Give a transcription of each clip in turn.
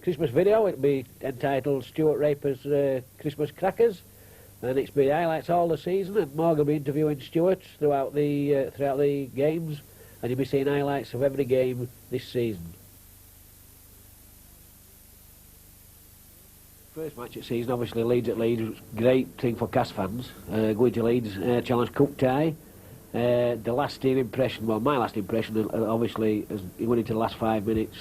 Christmas video. It'll be entitled Stuart Raper's Christmas Crackers, and it's been highlights all the season, and Morgan will be interviewing Stuart throughout the games, and you'll be seeing highlights of every game this season. First match of the season, obviously Leeds at Leeds, great thing for Cas fans, going to Leeds Challenge Cup tie. The lasting impression, well, my last impression, obviously, is he went into the last 5 minutes,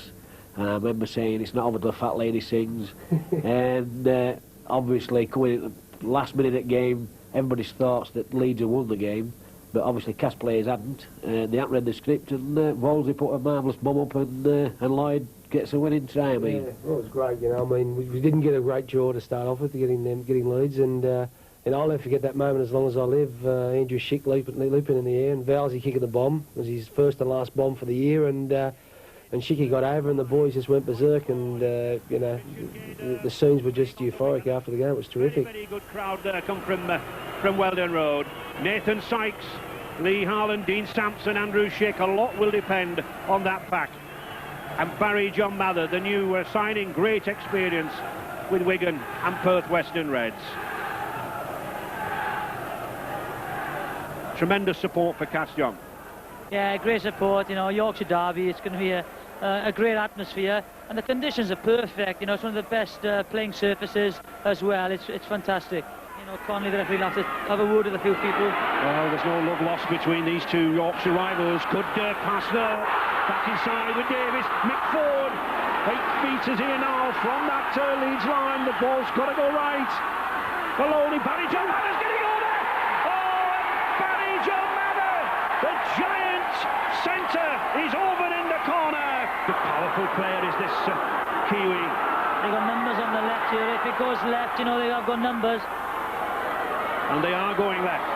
and I remember saying it's not over the fat lady sings, and obviously coming in the last minute of the game, everybody's thoughts that Leeds had won the game, but obviously Cas players hadn't. They hadn't read the script, and Wolsey put a marvellous bomb up, and Lloyd gets a winning try. I mean, yeah, well, it was great. You know, I mean, we didn't get a great draw to start off with, getting Leeds, and I'll never forget that moment as long as I live. Andrew Schick leaping in the air, and Valsey kicking the bomb. It was his first and last bomb for the year, and Schicky got over, and the boys just went berserk, and you know, the scenes were just euphoric after the game. It was terrific. Very good crowd come from Weldon Road. Nathan Sykes, Lee Harlan, Dean Sampson, Andrew Schick. A lot will depend on that pack. And Barry John Mather, the new signing, great experience with Wigan and Perth Western Reds. Tremendous support for Cas, John. Yeah, great support. You know, Yorkshire Derby, it's going to be a great atmosphere, and the conditions are perfect. You know, it's one of the best playing surfaces as well. It's fantastic. You know, Conley, the referee, will have to have a word with a few people. Well, there's no love lost between these two Yorkshire rivals. Good pass there, back inside with Davis. Mick Ford, 8 metres here now from that Leeds line. The ball's got to go right. Maloney, Barry John Mather's getting over. Oh, Barry John Mather, the giant centre, is over in the corner. The powerful player is this Kiwi. They got numbers on the left here. If it goes left, you know, they have got numbers. And they are going left.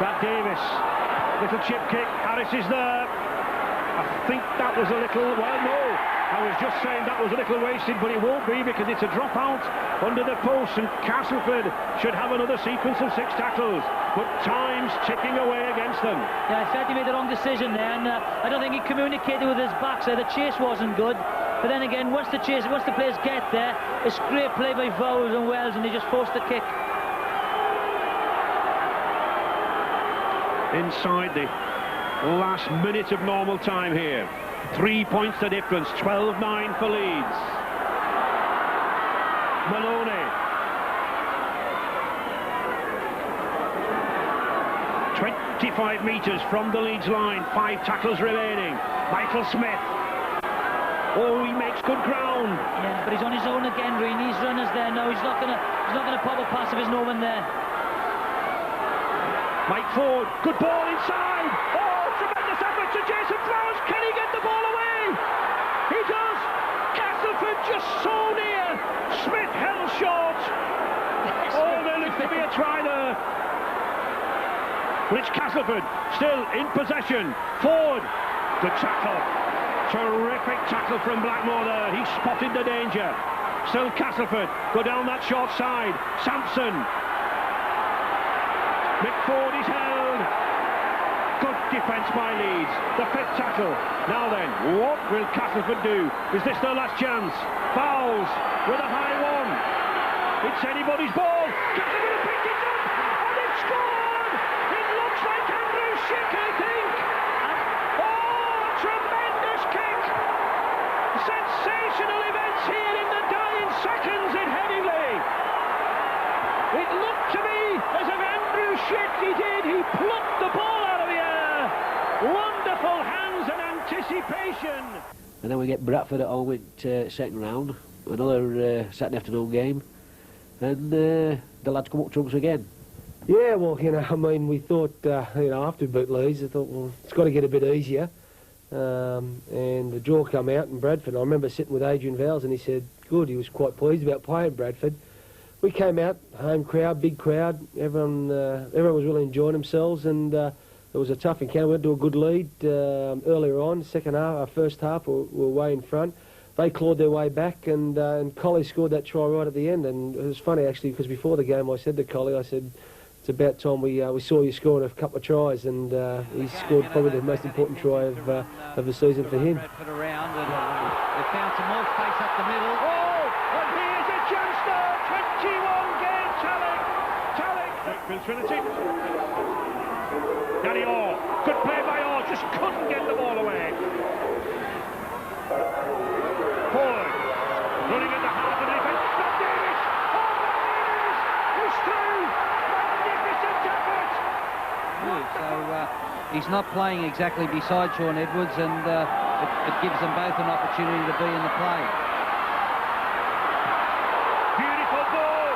Brad Davis, little chip kick. Harris is there. I think that was a little, well, no. I was just saying that was a little wasted, but it won't be, because it's a drop out under the post, and Castleford should have another sequence of 6 tackles. But time's ticking away against them. Yeah, I felt he made the wrong decision there, and I don't think he communicated with his back, so the chase wasn't good. But then again, once the players get there, it's great play by Vowles and Wells, and they just forced the kick. Inside the last minute of normal time here. 3 points the difference, 12-9 for Leeds. Maloney. 25 metres from the Leeds line, 5 tackles remaining. Michael Smith. Oh, he makes good ground. Yeah, but he's on his own again, Green. His runners there. No, he's not gonna pop a pass if there's no one there. Mike Ford, good ball inside. Oh, tremendous effort to Jason Flowers. Can he get the ball away? He does. Castleford just so near. Smith held short. Oh, there looks to be a try there. But it's Castleford still in possession. Ford, good tackle. Terrific tackle from Blackmore there. He spotted the danger. Still Castleford, go down that short side. Sampson. Mick Ford is held. Good defence by Leeds. The 5th tackle. Now then, what will Castleford do? Is this their last chance? Fowles with a high one. It's anybody's ball. Castleford have picked it up, and they've scored. It looks like Andrew Schick, I think. Oh, tremendous kick. Sensational events here in the dying seconds in Headingley. It looked to me as if Andrew Schick, he plucked the ball out of the air. Wonderful hands and anticipation. And then we get Bradford at home at second round, another Saturday afternoon game, and the lads come up trumps again. Yeah, well, you know, I mean, we thought, you know, after we beat Leeds, I thought, well, it's got to get a bit easier. And the draw come out in Bradford. I remember sitting with Adrian Vowles, and he said, good, he was quite pleased about playing Bradford. We came out, home crowd, big crowd, everyone was really enjoying themselves, and it was a tough encounter. We went to a good lead earlier on, second half, our first half, we were way in front. They clawed their way back, and Collie scored that try right at the end. And it was funny, actually, because before the game I said to Collie, I said, it's about time we saw you scoring a couple of tries, and he scored probably the most important try of the season for him. Around, and They found some more space up the middle. Oh, and here's a chance now. 21 game Talek. Wakefield Trinity. Danny Orr. Good play by Orr. Just couldn't get the ball away. Forward. Running at the heart of the defence. Stop Davis. Oh, Davis. He's through. Magnificent effort. So he's not playing exactly beside Sean Edwards, and it gives them both an opportunity to be in the play. Beautiful ball.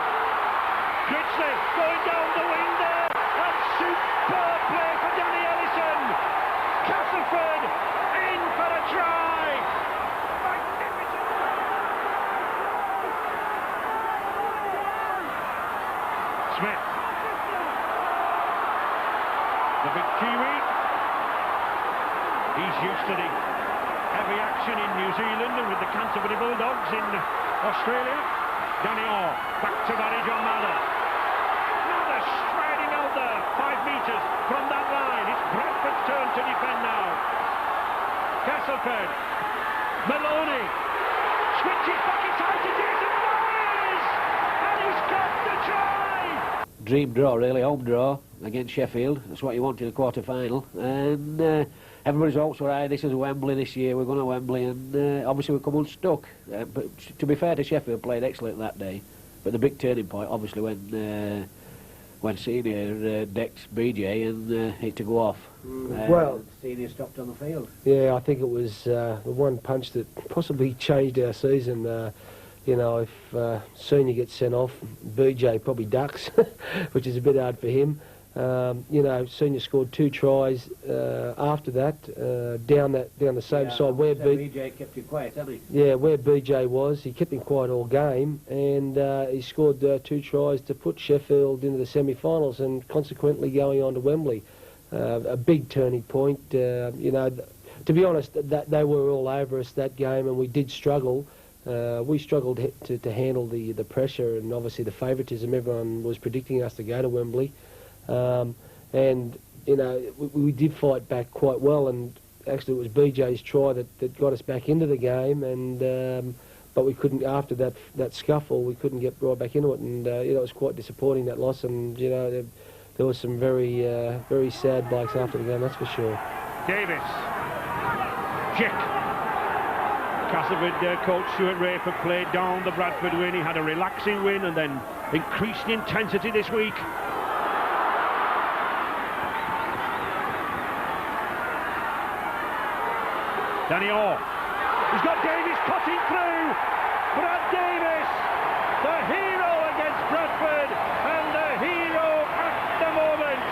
Critchley going down the wing there. And superb play for Danny Ellison. Castleford in for a try. Magnificent. Smith. The big Kiwi. He's used to the heavy action in New Zealand and with the Canterbury Bulldogs in Australia. Danny Orr, back to Barry John Mather. Mather striding out there, 5 metres from that line. It's Bradford's turn to defend now. Castleford, Maloney, switches back inside to Jason Flowers, and he's got the try! Dream draw, really, home draw against Sheffield. That's what you want in a quarter-final. And everybody's also right, this is Wembley this year, we're going to Wembley, and obviously we come unstuck. But to be fair to Sheffield, played excellent that day. But the big turning point, obviously, when Senior decked BJ and hit to go off. Well, Senior stopped on the field. Yeah, I think it was the one punch that possibly changed our season. You know, if Senior gets sent off, BJ probably ducks, which is a bit hard for him. You know, Senior scored 2 tries after that, down the same side where BJ kept him quiet, hasn't he? Yeah, where BJ was, he kept him quiet all game, and he scored 2 tries to put Sheffield into the semi-finals, and consequently going on to Wembley. A big turning point. You know, to be honest, that they were all over us that game, and we did struggle. We struggled to handle the pressure and obviously the favouritism. Everyone was predicting us to go to Wembley. And, you know, we did fight back quite well, and actually it was BJ's try that got us back into the game, and but we couldn't, after that scuffle, we couldn't get right back into it, and, you know, it was quite disappointing, that loss, and, you know, there was some very sad blokes after the game, that's for sure. Davis. Chick. Castleford coach Stuart Rayford played down the Bradford win. He had a relaxing win and then increased intensity this week. Danny Orr. He's got Davis cutting through. Brad Davis, the hero against Bradford, and the hero at the moment.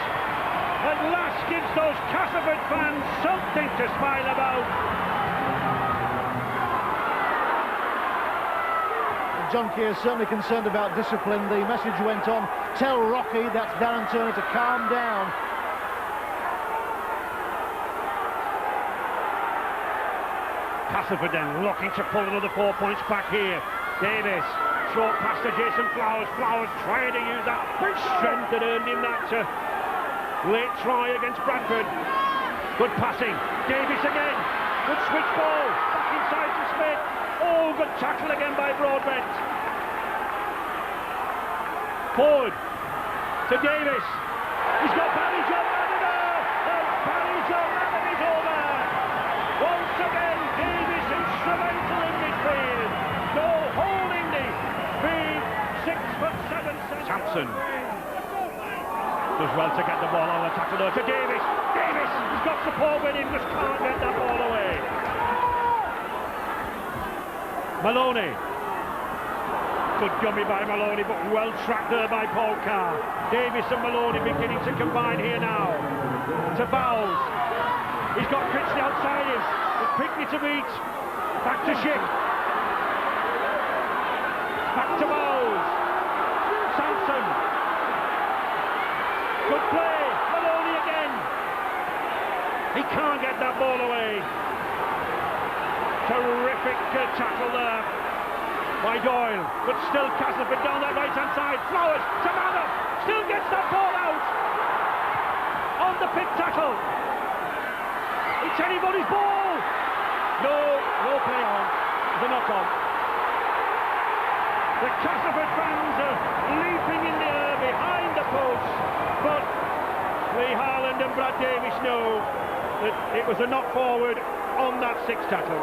At last gives those Castleford fans something to smile about. John Keir is certainly concerned about discipline. The message went on, tell Rocky, that's Darren Turner, to calm down. Castleford then looking to pull another 4 points back here. Davis, short pass to Jason Flowers. Flowers trying to use that strength that earned him that late try against Bradford. Good passing. Davis again. Good switch ball. Back inside to Smith. Oh, good tackle again by Broadbent. Forward to Davis. He's got Barry John Madden there. And Barry John Madden is over. Once again, Davis instrumental in midfield. No holding the big 6'7" Sampson does well to get the ball on the tackle though to Davis. Davis has got support with him, just can't get that ball away. Maloney. Good dummy by Maloney, but well tracked there by Paul Carr. Davis and Maloney beginning to combine here now. To Bowles. He's got Critchley outside him. With Pickney to beat. Back to Schick. Back to Bowles. Sampson. Good play. Maloney again. He can't get that ball away. Terrific tackle there by Doyle, but still Castleford down that right-hand side. Flowers to Mather, still gets that ball out on the pit tackle. It's anybody's ball. No play on. the knock-on. The Castleford fans are leaping in the air behind the post, but Lee Harland and Brad Davis know that it was a knock forward on that sixth tackle.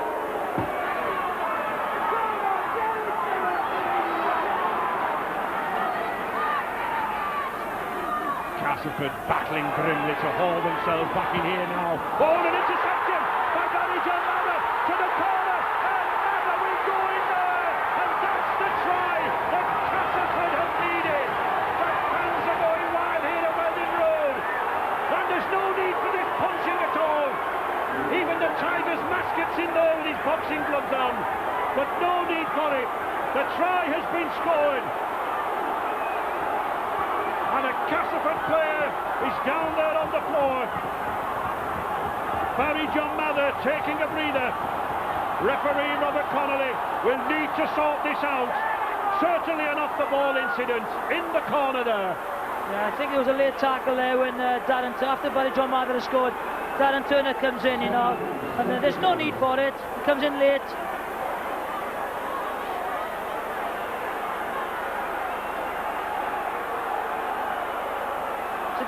Castleford battling grimly to haul themselves back in here now. Oh, an interception by Barry John Mather to the corner, and Mather will go in there, and that's the try that Castleford have needed. The fans are going wild here at Weldon Road, and there's no need for this punching at all. Even the Tigers mascot's in there with his boxing gloves on, but no need for it. The try has been scored. And a Castleford player is down there on the floor. Barry John Mather taking a breather. Referee Robert Connolly will need to sort this out. Certainly an off-the-ball incident in the corner there. Yeah, I think there was a late tackle there when after Barry John Mather has scored, Darren Turner comes in, you know, and there's no need for it. He comes in late.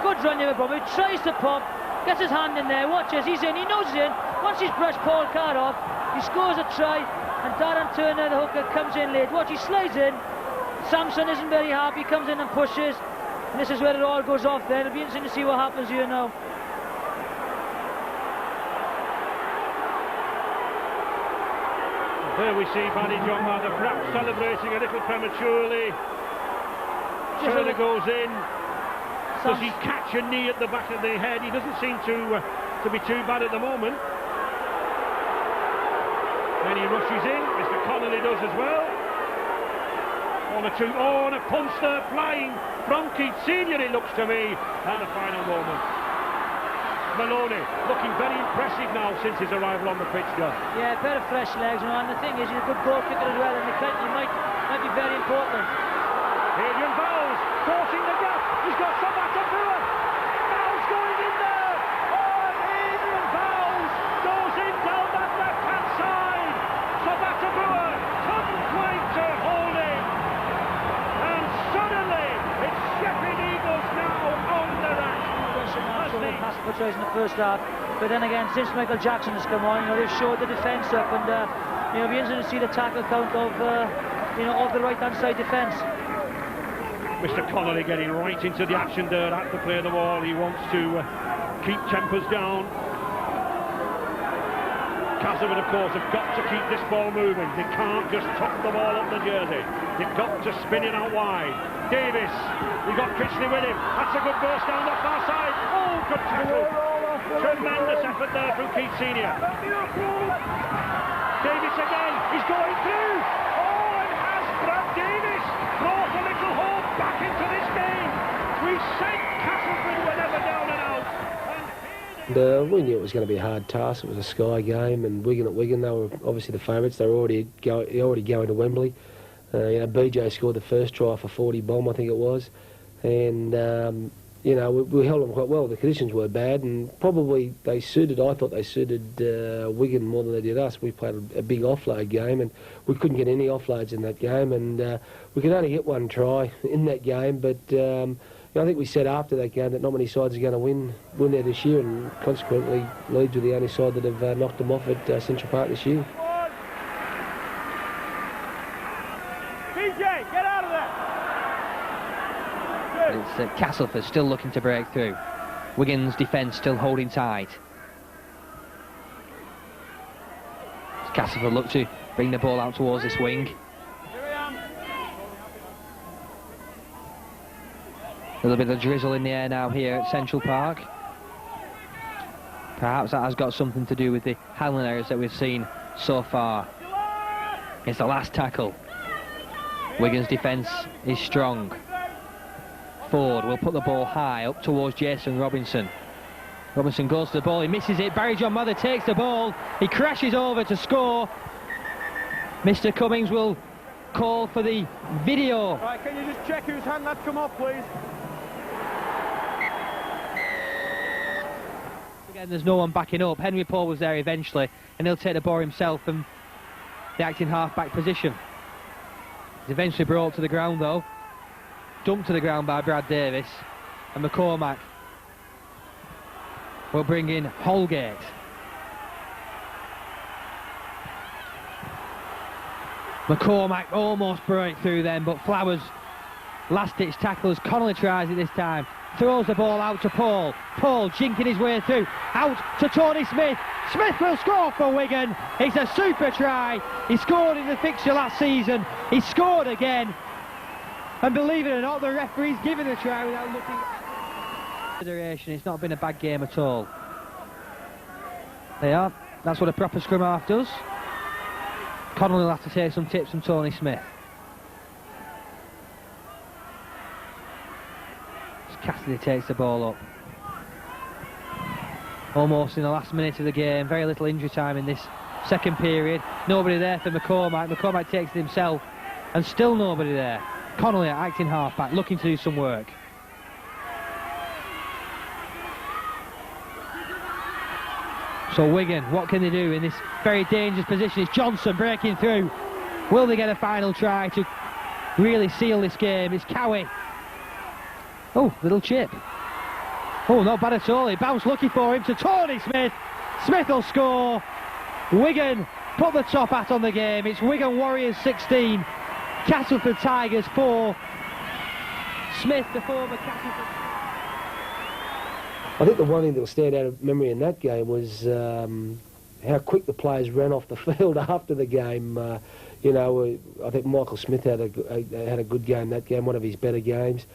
Good run here, Bob. He tries to pop, gets his hand in there, watches, he's in, he knows he's in. Once he's brushed Paul Carr off, he scores a try, and Darren Turner, the hooker, comes in late. Watch, he slides in. Samson isn't very happy, comes in and pushes. And this is where it all goes off there. It'll be interesting to see what happens here now. There we see Barry John Mather perhaps celebrating a little prematurely. Turner goes in. Does he catch a knee at the back of the head? He doesn't seem to be too bad at the moment. Then he rushes in, Mr. Connolly does as well. On a punch there flying from Keith Senior, it looks to me. And the final moment. Maloney looking very impressive now since his arrival on the pitch, John. Yeah, a pair of fresh legs, you know, and the thing is, he's a good goal kicker as well, and he might be very important. Adrian Vowles forcing the gap. He's got Sabata Brewer. Vowles going in there. Oh, Adrian Vowles goes in down that left-hand side. Sabata Brewer couldn't quite hold him. And suddenly, it's Sheffield Eagles now on the rack. Castleford tries in the first half, but then again, since Michael Jackson has come on, you know, they've showed the defence up, and you know, it'll be interesting to see the tackle count of the right-hand side defence. Mr. Connolly getting right into the action there at the play of the ball. He wants to keep tempers down. Castleford, of course, have got to keep this ball moving. They can't just tuck the ball up the jersey. They've got to spin it out wide. Davis, he got Critchley with him. That's a good burst down the far side. Oh, good tackle. Tremendous effort there from Keith Senior. Davis again. He's going through. Oh, and has Brad Davis brought a little hope back into this game. We said Castleford were never down and out. And we knew it was going to be a hard task. It was a Sky game, and Wigan at Wigan, they were obviously the favourites. They were already going to Wembley. You know, BJ scored the first try for 40 bomb, I think it was, and you know, we held them quite well. The conditions were bad, and probably I thought they suited Wigan more than they did us. We played a big offload game, and we couldn't get any offloads in that game, and we could only get one try in that game, but you know, I think we said after that game that not many sides are going to win there this year, and consequently Leeds were the only side that have knocked them off at Central Park this year. It's Castleford still looking to break through. Wigan's defence still holding tight. Castleford look to bring the ball out towards this wing. A little bit of drizzle in the air now here at Central Park. Perhaps that has got something to do with the handling errors that we've seen so far. It's the last tackle. Wigan's defence is strong. Ford will put the ball high up towards Jason Robinson. Robinson goes to the ball, he misses it. Barry John Mather takes the ball, he crashes over to score. Mr. Cummings will call for the video. Right, can you just check whose hand that's come off, please? Again, there's no one backing up. Henry Paul was there eventually, and he'll take the ball himself, and the acting half-back position. He's eventually brought to the ground though. Dumped to the ground by Brad Davis. And McCormack will bring in Holgate. McCormack almost broke through then, but Flowers last-ditch tackles. Connolly tries it this time. Throws the ball out to Paul. Paul jinking his way through. Out to Tony Smith. Smith will score for Wigan. It's a super try. He scored in the fixture last season. He scored again. And believe it or not, the referee's given the try without looking. It's not been a bad game at all. They are. That's what a proper scrum half does. Connolly will have to take some tips from Tony Smith. Cassidy takes the ball up. Almost in the last minute of the game. Very little injury time in this second period. Nobody there for McCormack. McCormack takes it himself. And still nobody there. Connolly acting half-back, looking to do some work. So Wigan, what can they do in this very dangerous position? It's Johnson breaking through. Will they get a final try to really seal this game? It's Cowie. Oh, little chip. Oh, not bad at all. He bounced lucky for him to Tony Smith. Smith will score. Wigan put the top hat on the game. It's Wigan Warriors 16. Castleford Tigers 4. Smith, the former Castleford. I think the one thing that will stand out of memory in that game was how quick the players ran off the field after the game. You know, I think Michael Smith had a good game that game, one of his better games.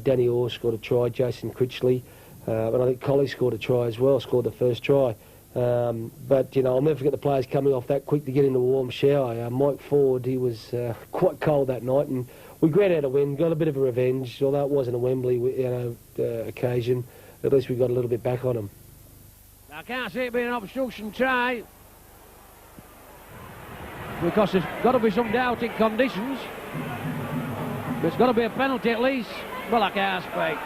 Danny Orr scored a try, Jason Critchley, and I think Collie scored a try as well, scored the first try. But, you know, I'll never forget the players coming off that quick to get in the warm shower. Mike Ford, he was quite cold that night, and we grabbed out a win, got a bit of a revenge, although it wasn't a Wembley occasion. At least we got a little bit back on them. I can't see it being an obstruction try, because there's got to be some doubting conditions. There's got to be a penalty at least. Well, I can't speak.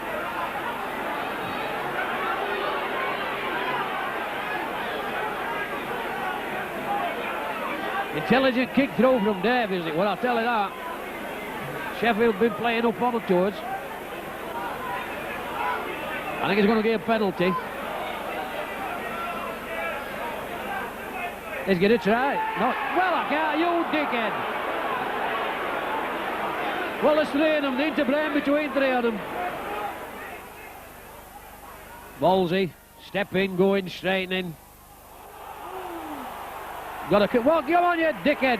Intelligent kick through from Dave, is it? Well, I'll tell you that. Sheffield been playing up on it towards. I think he's going to get a penalty. He's going to try. No. Well, I can't, you dickhead. Well, there's three of them, the interblame between three of them. Wolsey, stepping, going, straightening. Got to kick. Well, come on, you dickhead.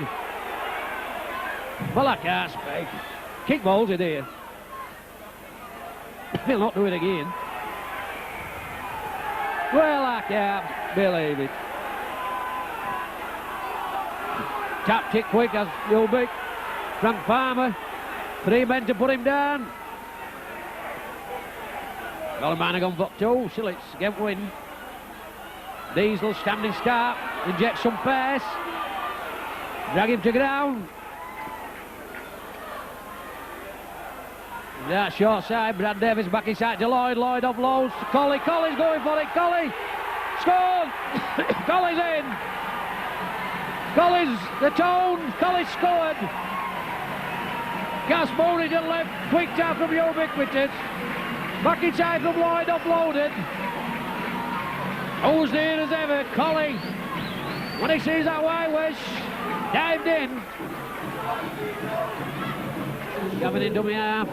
Well, I can't speak. Kick Wolsey there. He'll not do it again. Well, I can't believe it. Tapped it quick as Yulbeck. Frank Palmer. 3 men to put him down. Goldman gone for 2. Sillits get win. Diesel standing start. Inject some pace. Drag him to ground. That short side. Brad Davis back inside to Lloyd. Lloyd offloads to Colley. Colley's going for it. Colley scored. Colley's in. Colley's the tone. Colley scored. Gas Mooney to left. Quick tap from Ubiquitous. Back inside from Lloyd offloaded. Who's there as ever? Colley. When he sees that white wish, dived in. Gavin in dummy half.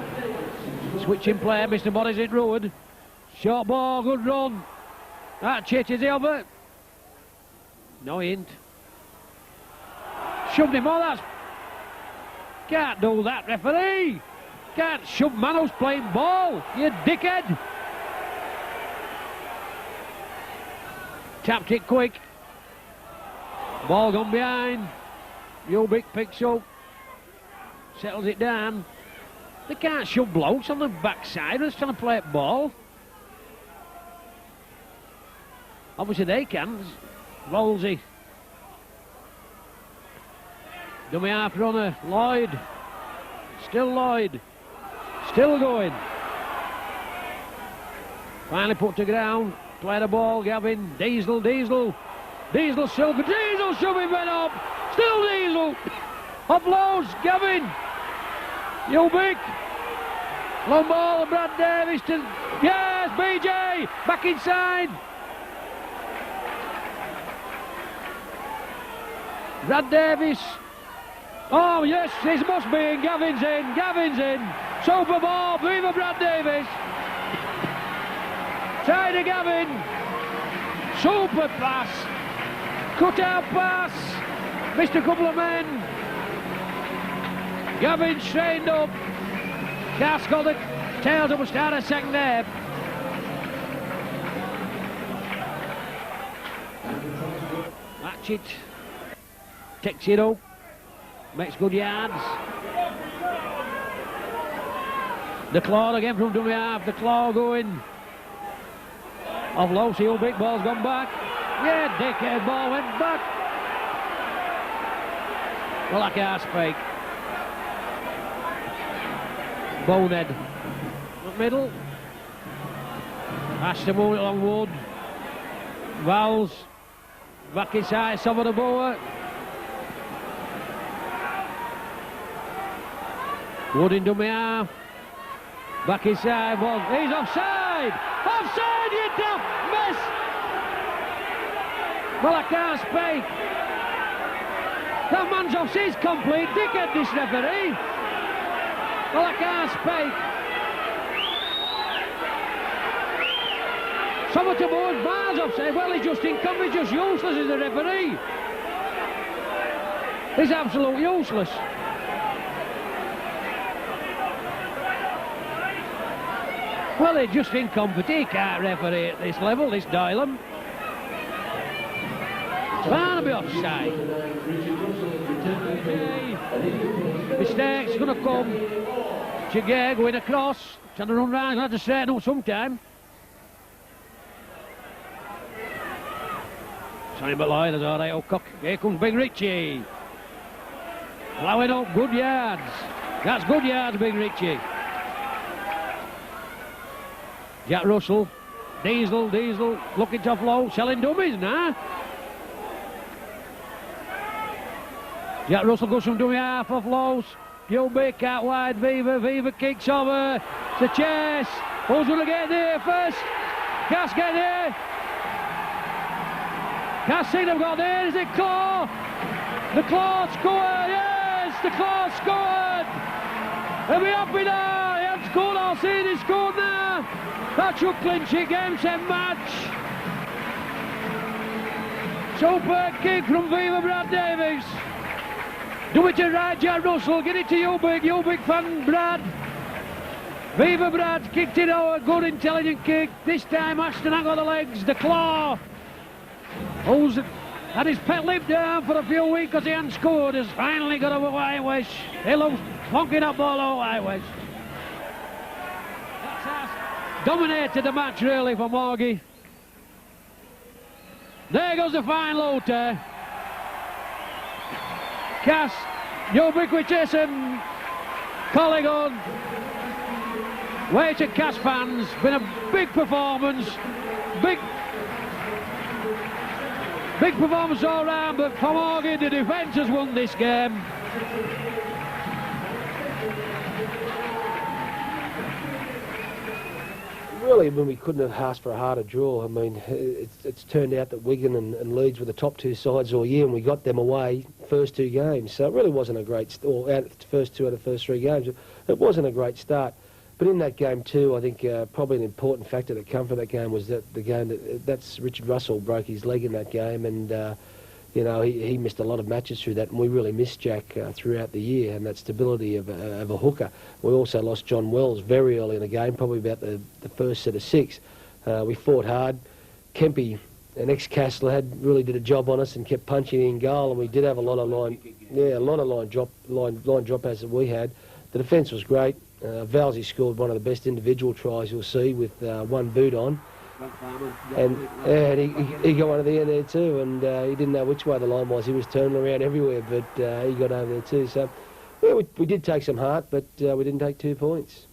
Switching play, Mr. Morris in road. Short ball, good run. That chit is over. No hint. Shoved him on, that's... Can't do that, referee. Can't shove man who's playing ball, you dickhead. Tapped it quick. Ball gone behind. Ubick picks up. Settles it down. They can't shove blokes on the backside who's trying to play at ball. Obviously they can. Wolsey. Dummy half runner, Lloyd. Still Lloyd. Still going. Finally put to ground. Play the ball, Gavin. Diesel. Diesel still. Diesel shoving men up. Still Diesel. Offloads, Gavin. Ubik. Long ball and Brad Davis to... Yes, BJ. Back inside. Brad Davis. Oh, yes, this must be in. Gavin's in. Gavin's in. Super ball. Viva Brad Davis. Try to Gavin. Super pass. Cut out pass. Missed a couple of men. Gavin strained up. Cass got the tails up and started second there. Matchett takes it up. Makes good yards. The claw again from dummy half. The claw going. Off low, see how big ball's gone back. Yeah, dickhead ball went back. Well, I can't speak. Bonehead. Middle. Has to move it along Wood. Vowles. Back inside, some of the boa. Wood in dummy half. Back inside, Wood. He's offside! Offside, you daft miss! Well, I can't speak. That man's offside complete. Dickhead, this referee. Well, I can't speak. Someone to board bars offside. Well, he's just incompetent, just useless as a referee. He's absolutely useless. Well, he's just incompetent. He can't referee at this level, this Dylan. Barnaby offside. Mistake's going to come. Chigay going across. Trying to run round, he'll have to straighten up sometime. Sorry, but Lloyd is all right, O'Cock. Here comes Big Richie. Plowing up, good yards. That's good yards, Big Richie. Jack Russell. Diesel, looking tough low, selling dummies now. Jack Russell goes from dummy half off lows. Ubik out wide, Viva kicks over. It's a chase. Who's going to get there first? Cass get there. Cass seen him got there. Is it Claw? The Claw scored. Yes, the Claw scored. He'll be happy now. He hasn't scored all season. He scored now. That should clinch it. Game set match. Super kick from Viva Brad Davis. Do it to right, Jack Russell, get it to Ubik fan Brad. Viva Brad kicked it out, good intelligent kick. This time Ashton ain't got the legs, the Claw. Who's had his pet lip down for a few weeks because he hadn't scored, has finally got over Irish. He looks plonking that ball out Irish. Dominated the match really for Morgie. There goes the fine Lothar. Cass, ubiquitous and Colligan. Way to Cass fans, been a big performance. Big performance all round, but for Morgan, the defence has won this game. Really, when we couldn't have asked for a harder draw. I mean, it's turned out that Wigan and Leeds were the top two sides all year, and we got them away first two games. So it really wasn't a great, or out of the first two out of the first three games, it wasn't a great start. But in that game too, I think probably an important factor that came from that game was that the game that's Richard Russell broke his leg in that game, and you know, he missed a lot of matches through that, and we really missed Jack throughout the year, and that stability of a hooker. We also lost John Wells very early in the game, probably about the first set of six. We fought hard. Kempy, an ex-Castleford, really did a job on us and kept punching in goal, and we did have a lot of line dropouts that we had. The defence was great. Valsey scored one of the best individual tries you'll see with one boot on. And he got one at the end there too, and he didn't know which way the line was. He was turning around everywhere, but he got over there too. So yeah, we did take some heart, but we didn't take 2 points.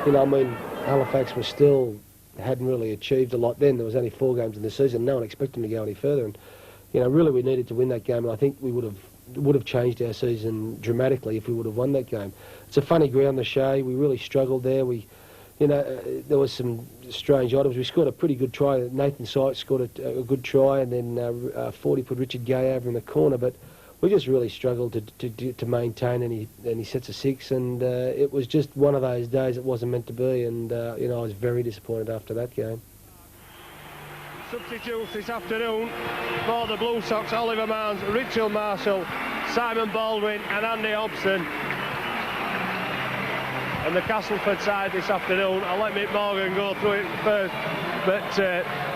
you know, I mean, Halifax was still hadn't really achieved a lot then. There was only 4 games in the season. No one expected them to go any further. And you know, really, we needed to win that game. And I think we would have changed our season dramatically if we would have won that game. It's a funny ground, the Shea. We really struggled there. You know, there was some strange items. We scored a pretty good try. Nathan Sykes scored a good try, and then 40 put Richard Gay over in the corner. But we just really struggled to maintain any sets of 6, and it was just one of those days it wasn't meant to be. And you know, I was very disappointed after that game. Substitutes this afternoon for the Blue Sox: Oliver Marnes, Richard Marshall, Simon Baldwin and Andy Hobson. And the Castleford side this afternoon, I'll let Mick Morgan go through it first, but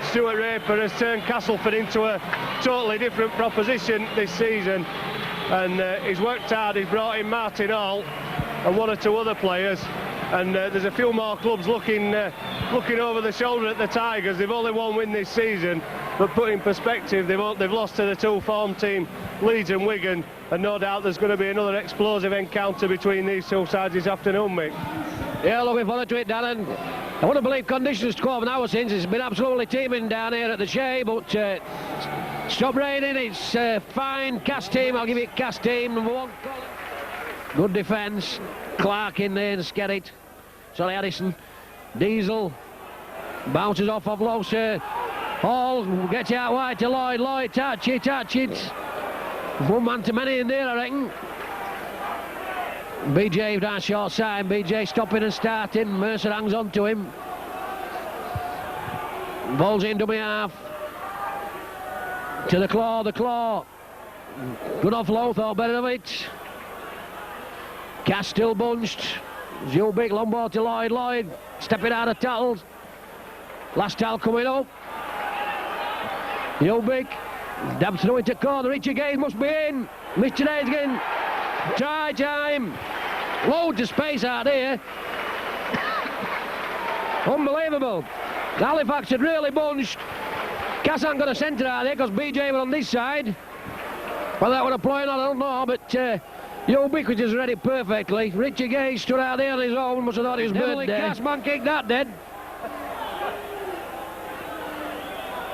Stuart Raper has turned Castleford into a totally different proposition this season, and he's worked hard. He's brought in Martin Hall and 1 or 2 other players, and there's a few more clubs looking over the shoulder at the Tigers. They've only 1 win this season, but put in perspective, they've lost to the 2 form team, Leeds and Wigan, and no doubt there's going to be another explosive encounter between these 2 sides this afternoon, Mick. Yeah, looking forward to it, Darren. I wouldn't believe conditions 12 hours since. It's been absolutely teeming down here at the Shea, but stop raining. It's fine. Cast team, I'll give it cast team. Number 1, Colin. Good defence. Clark in there and Skerritt. Sorry, Addison. Diesel bounces off of Loser. Hall gets out wide to Lloyd. Lloyd, touch it. 1 man too many in there, I reckon. BJ down short side. BJ stopping and starting. Mercer hangs on to him. Ball's in dummy half. To the claw. Good offload, thought better of it. Cass still bunched. Zubik, long ball to Lloyd. Lloyd stepping out of tackles. Last tackle coming up. Zubik. Dabs through into corner. Richard Gaines must be in. Mr. Aitken. Try time. Loads of space out here. Unbelievable. Halifax had really bunched. Cass ain't got a centre out there because BJ were on this side. Well, that would have played on, I don't know, but Ubiquitous read it perfectly. Richard Gaines stood out there on his own, must have thought it was birthday. Cass man kicked that dead.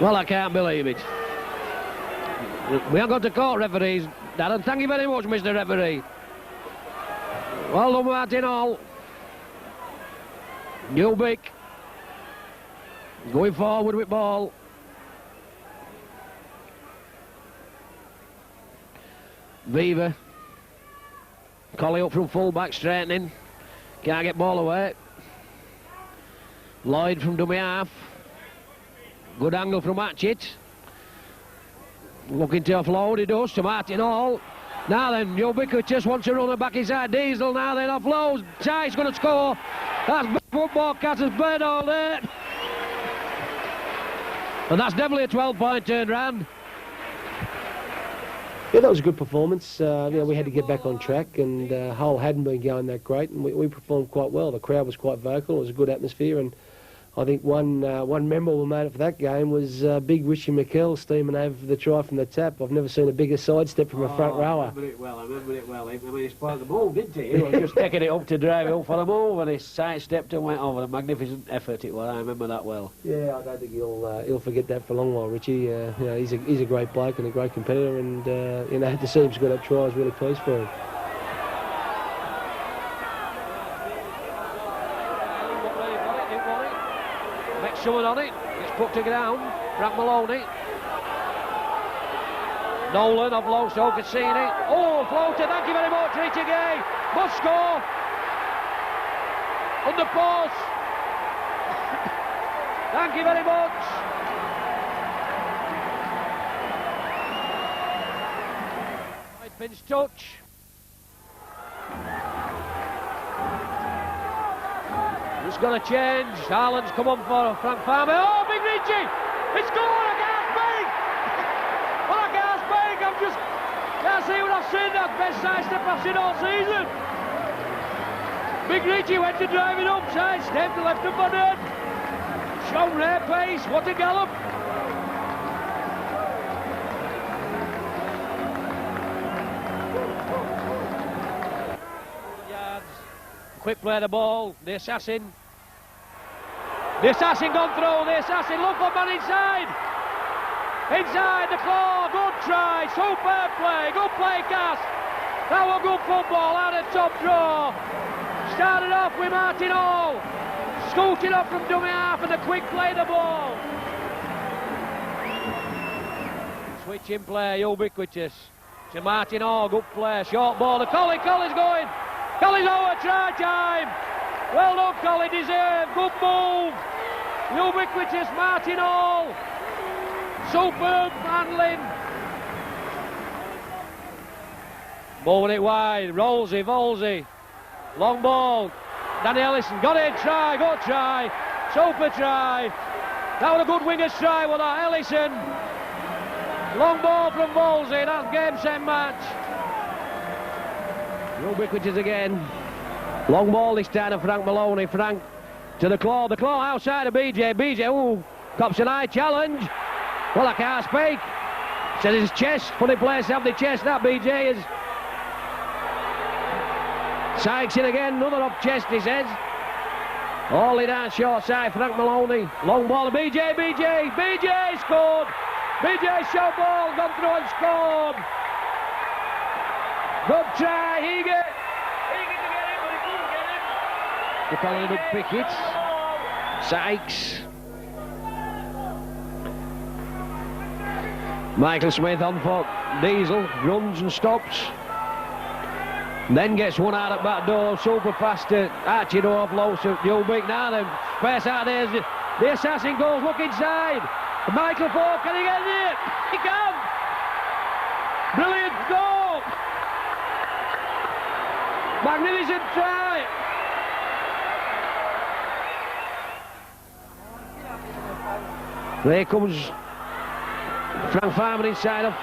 Well, I can't believe it. We haven't got to court, referees, Darren. Thank you very much, Mr. Referee. Well done, Martin Hall. Ubik going forward with ball. Beaver. Collie up from full-back, straightening. Can't get ball away. Lloyd from dummy half. Good angle from Hatchett. Looking to offload, he does, to Martin Hall. Now then, Ubiquitous wants to run it back inside Diesel. Now then, offloads. Ty's going to score. That's football. Cass has played all day. And that's definitely a 12-point turnaround. Yeah, that was a good performance. You know, we had to get back on track, and Hull hadn't been going that great, and we performed quite well. The crowd was quite vocal. It was a good atmosphere, and I think one memorable moment for that game was big Richie McKell steaming over for the try from the tap. I've never seen a bigger sidestep from a front rower. I remember it well. I mean, he spoiled the move, didn't he? He was just taking it up to drive it up for the move, and he sidestepped and went over. A magnificent effort it was. I remember that well. Yeah, I don't think he'll forget that for a long while, Richie. You know, he's a great bloke and a great competitor, and you know, to see him score that try, I was really pleased for him. Someone on it, it's put to ground. Frank Maloney. Nolan of Lowestoft had seen it. Oh, floater, thank you very much, Richard Gay. Must score. On the post. Thank you very much. Right pinch touch. It's going to change. Harlan's come on for Frank Farmer. Oh, Big Richie! It's gone! I can't speak! Well, I can't speak! I'm just... can't see what I've seen. That's best side step I've seen all season. Big Richie went to drive it up, side step, left him for dead. Shown rare pace. What a gallop! Yards. Quick play the ball. The assassin. The assassin gone through, the assassin, look for man inside! Inside the claw, good try, superb play, good play, Cass! That was good football out of top draw. Started off with Martin Hall, scooted up from dummy half and a quick play the ball. Switching play, ubiquitous. To Martin Hall, good play, short ball to Collie, Collie's going. Collie's over, try time. Well done, Collie, deserved, good move. Ubiquitous Martin Hall. Superb handling. Moving it wide, Rolsey, Volsey. Long ball, Danny Ellison, got it, try, good try. Super try. That was a good winger's try with that, Ellison. Long ball from Volsey, that's game, set, match. Ubiquitous again. Long ball this time to Frank Maloney. Frank to the claw outside of BJ. BJ, ooh, cops an eye challenge. Well, I can't speak. Said his chest, funny place to have the chest, that BJ is. Sykes in again, another up chest, he says. All it down short side, Frank Maloney. Long ball to BJ, BJ scored. BJ shot ball, gone through and scored. Good try, Egan to get it, but he couldn't get it. They're calling him Pickett. Sykes. Michael Smith on for Diesel, runs and stops. Then gets one out at back door, super fast to Archie off low to Ulbeek. Now the space out there, the assassin goes, look inside. Michael Ford, can he get it? He can! Brilliant goal! Magnificent try! There comes Frank Farmer inside of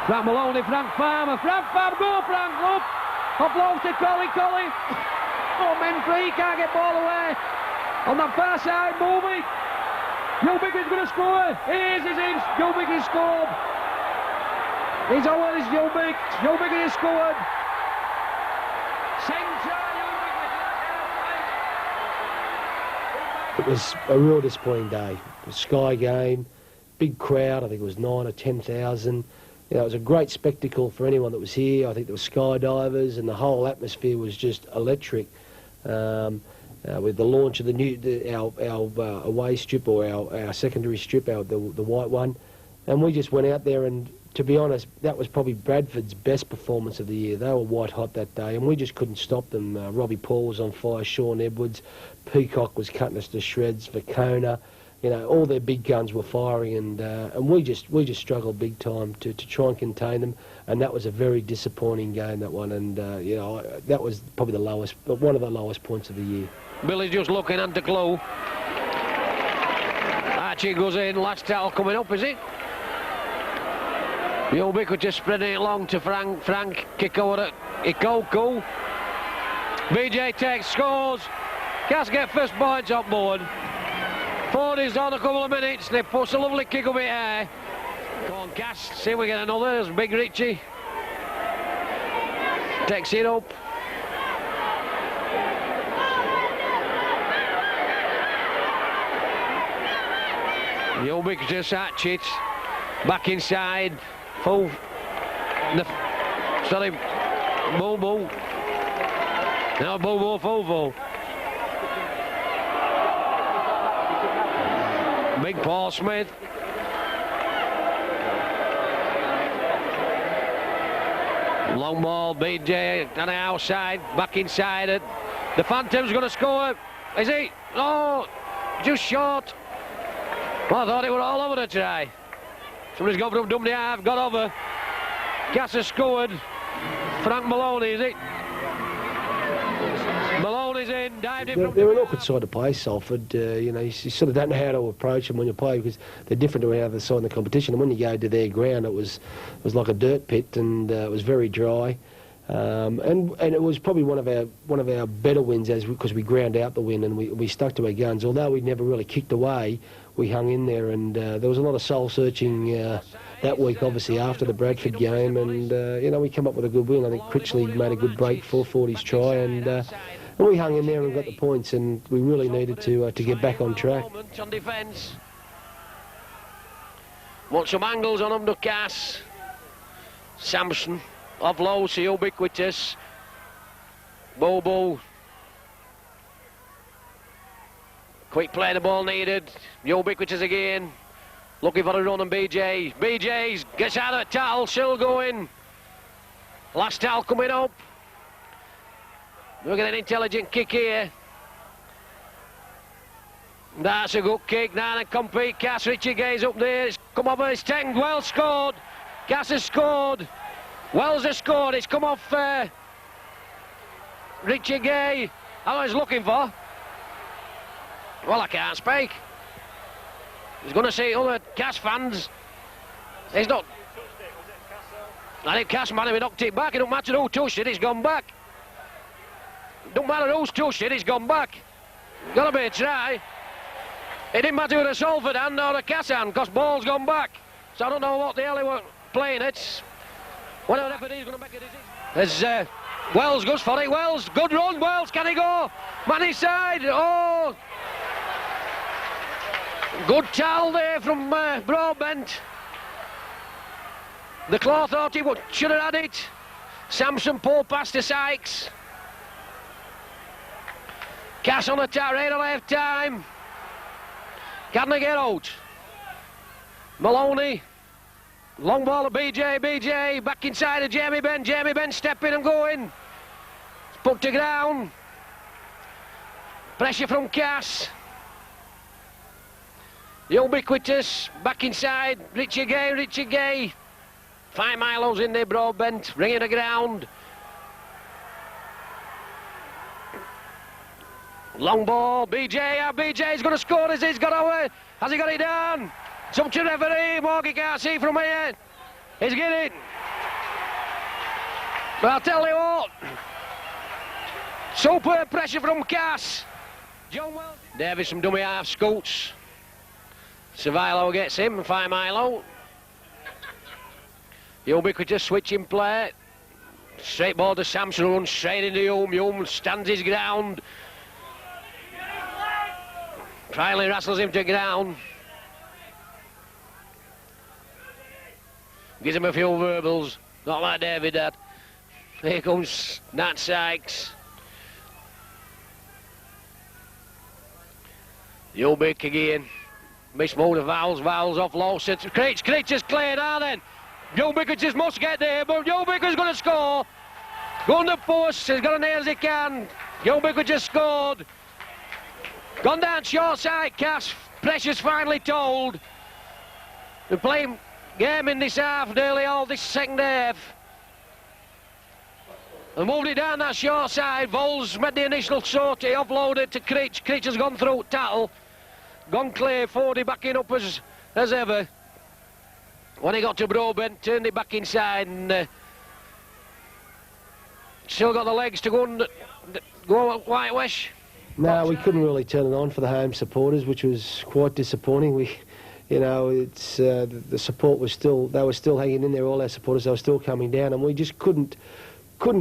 Frank Maloney, Frank Farmer, go Frank, up! Offload to Collie. Oh, men free, can't get ball away. On that far side, moving. Ulbeek is going to score. He's in. Ulbeek has scored. He's over. It's Ulbeek. Ulbeek has scored. It was a real disappointing day. The Sky game, big crowd. I think it was 9,000 or 10,000. You know, it was a great spectacle for anyone that was here. I think there were skydivers, and the whole atmosphere was just electric. With the launch of the new our away strip, or our secondary strip, the white one, and we just went out there, and to be honest, that was probably Bradford's best performance of the year. They were white hot that day, and we just couldn't stop them. Robbie Paul was on fire, Sean Edwards, Peacock was cutting us to shreds, Vacona, you know, all their big guns were firing, and we just struggled big time to try and contain them, and that was a very disappointing game, that one, and you know, that was probably one of the lowest points of the year. Billy's just looking under glue. Archie goes in, last tackle coming up, is it? The Ubiquitous spreading it long to Frank. Frank, kick over it. Go. BJ takes, scores. Cass get first points on board. Ford is on a couple of minutes. They push a lovely kick up in air. Come on, Cass, see if we get another. There's Big Richie. Takes it up. The Ubiquitous Hatchet back inside. Full. Sorry, Boo. Now Boo, full. Big Paul Smith. Long ball, BJ on the outside, back inside it. The Phantom's going to score. Is he? No, just short. Well, I thought it were all over the try. Somebody's got from Dumney half, got over. Cass has scored. Frank Maloney, is it? Maloney's in, dived in from... They're an awkward side to play, Salford. You know, you sort of don't know how to approach them when you play, because they're different to our other side in the competition. And when you go to their ground, it was like a dirt pit, and it was very dry. And it was probably one of our better wins, because we ground out the win and we stuck to our guns. Although we never really kicked away, we hung in there, and there was a lot of soul searching that week, obviously after the Bradford game, and you know, we came up with a good win. I think Critchley made a good break for 40's try, and And we hung in there and got the points, and we really needed to get back on track. On defence. Want some angles on him to Cass. Sampson off low, so Ubiquitous. Bobo. Quick play, the ball needed. Ubiquitous again. Looking for a run on BJ. BJ gets out of the tackle, still going. Last tackle coming up. Look at an intelligent kick here. That's a good kick. Now they compete. Cass, Richie Gay's up there. It's come over. It's 10. Wells scored. Cass has scored. Wells has scored. It's come off Richie Gay. I was looking for. Well, I can't speak. He's going to see other Cass fans. He's not. I think Cass might have knocked it back. It don't matter who touched it, it's gone back. Don't matter who's touched it, it's gone back. Got to be a try. It didn't matter whether a Salford hand or a Cass hand, because ball's gone back. So I don't know what the hell they were playing it. Whatever referee's going to make a decision. As Wells goes for it. Wells, good run. Wells, can he go? Man inside. Oh. Good towel there from Broadbent. The Claw thought he should have had it. Sampson pulled past to Sykes. Cass on the right on half time. Can they get out? Maloney. Long ball to BJ. BJ back inside of Jamie Benn. Jamie Benn stepping and going. It's put to ground. Pressure from Cass. Ubiquitous back inside. Richie Gay. Richie Gay. 5 Milos in there, Broadbent, ringing the ground. Long ball, BJ, BJ's going to score as he's got away. Has he got it down? It's up to referee, Morgan can't see from here. He's getting it. But I'll tell you what, super pressure from Cass. John Wells. Davis from dummy half scoots. Savilo gets him, 5 Milo. Ubiquitous switching play. Straight ball to Sampson, runs straight into Hume. Hume stands his ground. Finally wrestles him to ground. Gives him a few verbals. Not like David had. Here comes Nat Sykes. Ubic again. Miss Motor Vowels off low. Creatures clear now then. Ubiquitous must get there, but Ubiquitous going to score. Going to post, he's got as near as he can. Ubiquitous scored. Gone down short side, Cass. Pressure's finally told. They're playing game in this half, nearly all this second half. And moved it down that short side. Vols made the initial sortie, offloaded to Creech. Creech has gone through tackle. Gone clear, 40 backing up as ever. When he got to Broadbent, turned it back inside and still got the legs to go Whitewash. No, we couldn't really turn it on for the home supporters, which was quite disappointing. It's the support was they were still hanging in there. All our supporters, they were still coming down, and we just couldn't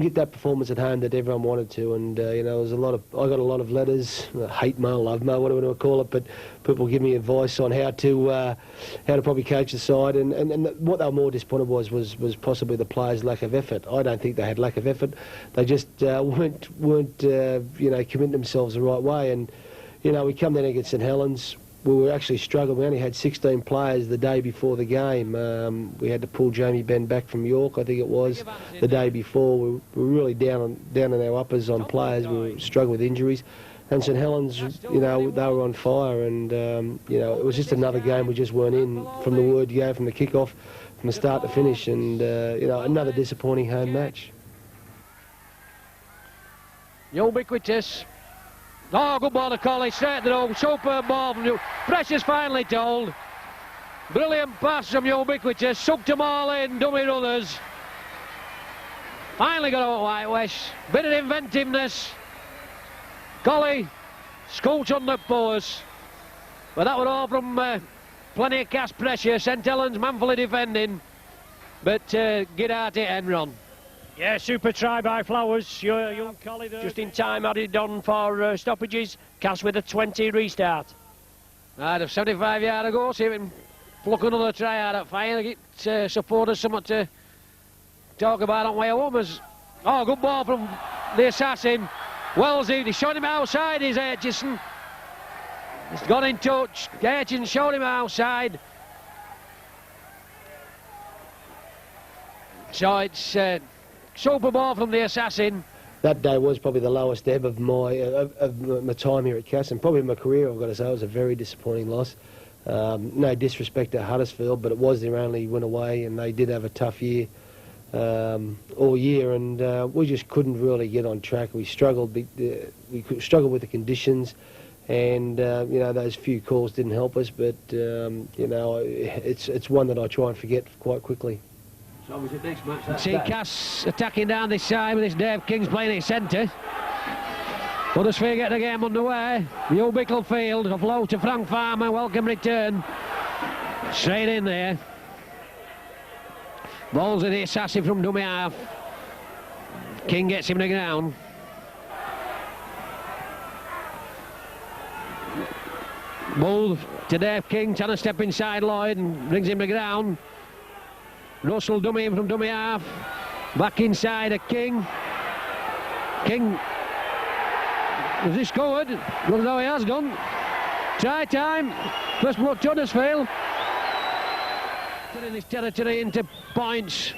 get that performance at home that everyone wanted to. And there was I got a lot of letters, hate mail, love mail, whatever you want to call it, but people give me advice on how to probably coach the side. And what they were more disappointed was possibly the players' lack of effort. I don't think they had lack of effort. They just weren't committing themselves the right way. And we come down against St Helens. We were actually struggling. We only had 16 players the day before the game. We had to pull Jamie Benn back from York, I think it was, the day before. We were really down on our uppers on players. We were struggling with injuries. And St Helens, they were on fire. And, it was just another game we just weren't in from the word go, from the kick-off, from the start to finish. And, another disappointing home match. Ubiquitous. Oh, good ball to Colley, straight to the home. Superb ball from you. Pressure's finally told. Brilliant pass from Ubiquitous. Sucked them all in, dummy runners. Finally got out Whitewash. Bit of inventiveness. Colley, scooch on the post. But that was all from plenty of cast pressure. St Helens manfully defending. But get out it and run. Yeah, super try by Flowers. Your young collie there. Just in time, added on for stoppages. Cass with a 20 restart. Right, of 75 yards ago, see if we can pluck another try out at fire. Get supporters something to talk about on way home. Oh, good ball from the assassin. Wellesley, he shot him outside, is Aitchison. He's got in touch. Aitchison showed him outside. So it's super ball from the assassin. That day was probably the lowest ebb of my time here at Cass, and probably my career. I've got to say, it was a very disappointing loss. No disrespect to Huddersfield, but it was their only win away, and they did have a tough year all year, and we just couldn't really get on track. We struggled. We struggled with the conditions, and you know, those few calls didn't help us. But you know, it's one that I try and forget quite quickly. So was it next match? See Cass attacking down this side with this Dave King's playing at centre. Huddersfield get the game underway. Hugh Bicklefield, a flow to Frank Farmer, welcome return. Straight in there. Balls to the assassin from dummy half. King gets him to the ground. Bull to Dave King, trying to step inside Lloyd and brings him to the ground. Russell dummy in from dummy half. Back inside a King. King. Has he scored? Looks like he has done. Try time. First blood to Huddersfield. Turning his territory into points.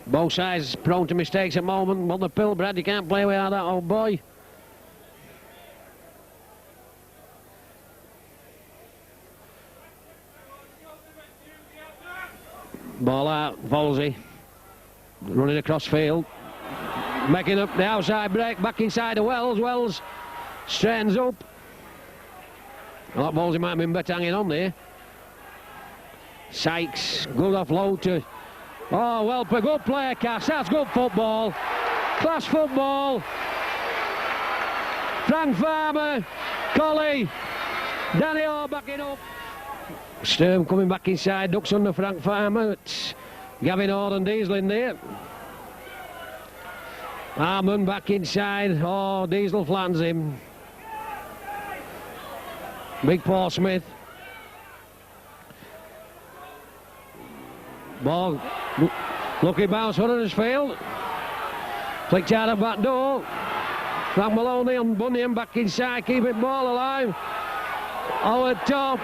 Both sides prone to mistakes at the moment. On the pill, Brad, you can't play without that old boy. Ball out, Volsey. Running across field. Making up the outside break, back inside of Wells. Wells straightens up. I thought Volsey might have been better hanging on there. Sykes, good offload to... Oh, well, good player, Cass. That's good football. Class football. Frank Farmer, Colley, Danny Orr backing up. Sturm coming back inside, ducks under Frank Farmer. It's Gavin Orr and Diesel in there. Harmon back inside. Oh, Diesel flattens him. Big Paul Smith. Ball, lucky bounce for Huddersfield. Flicked out of back door. Frank Maloney and Bunyan back inside, keeping ball alive. Over top.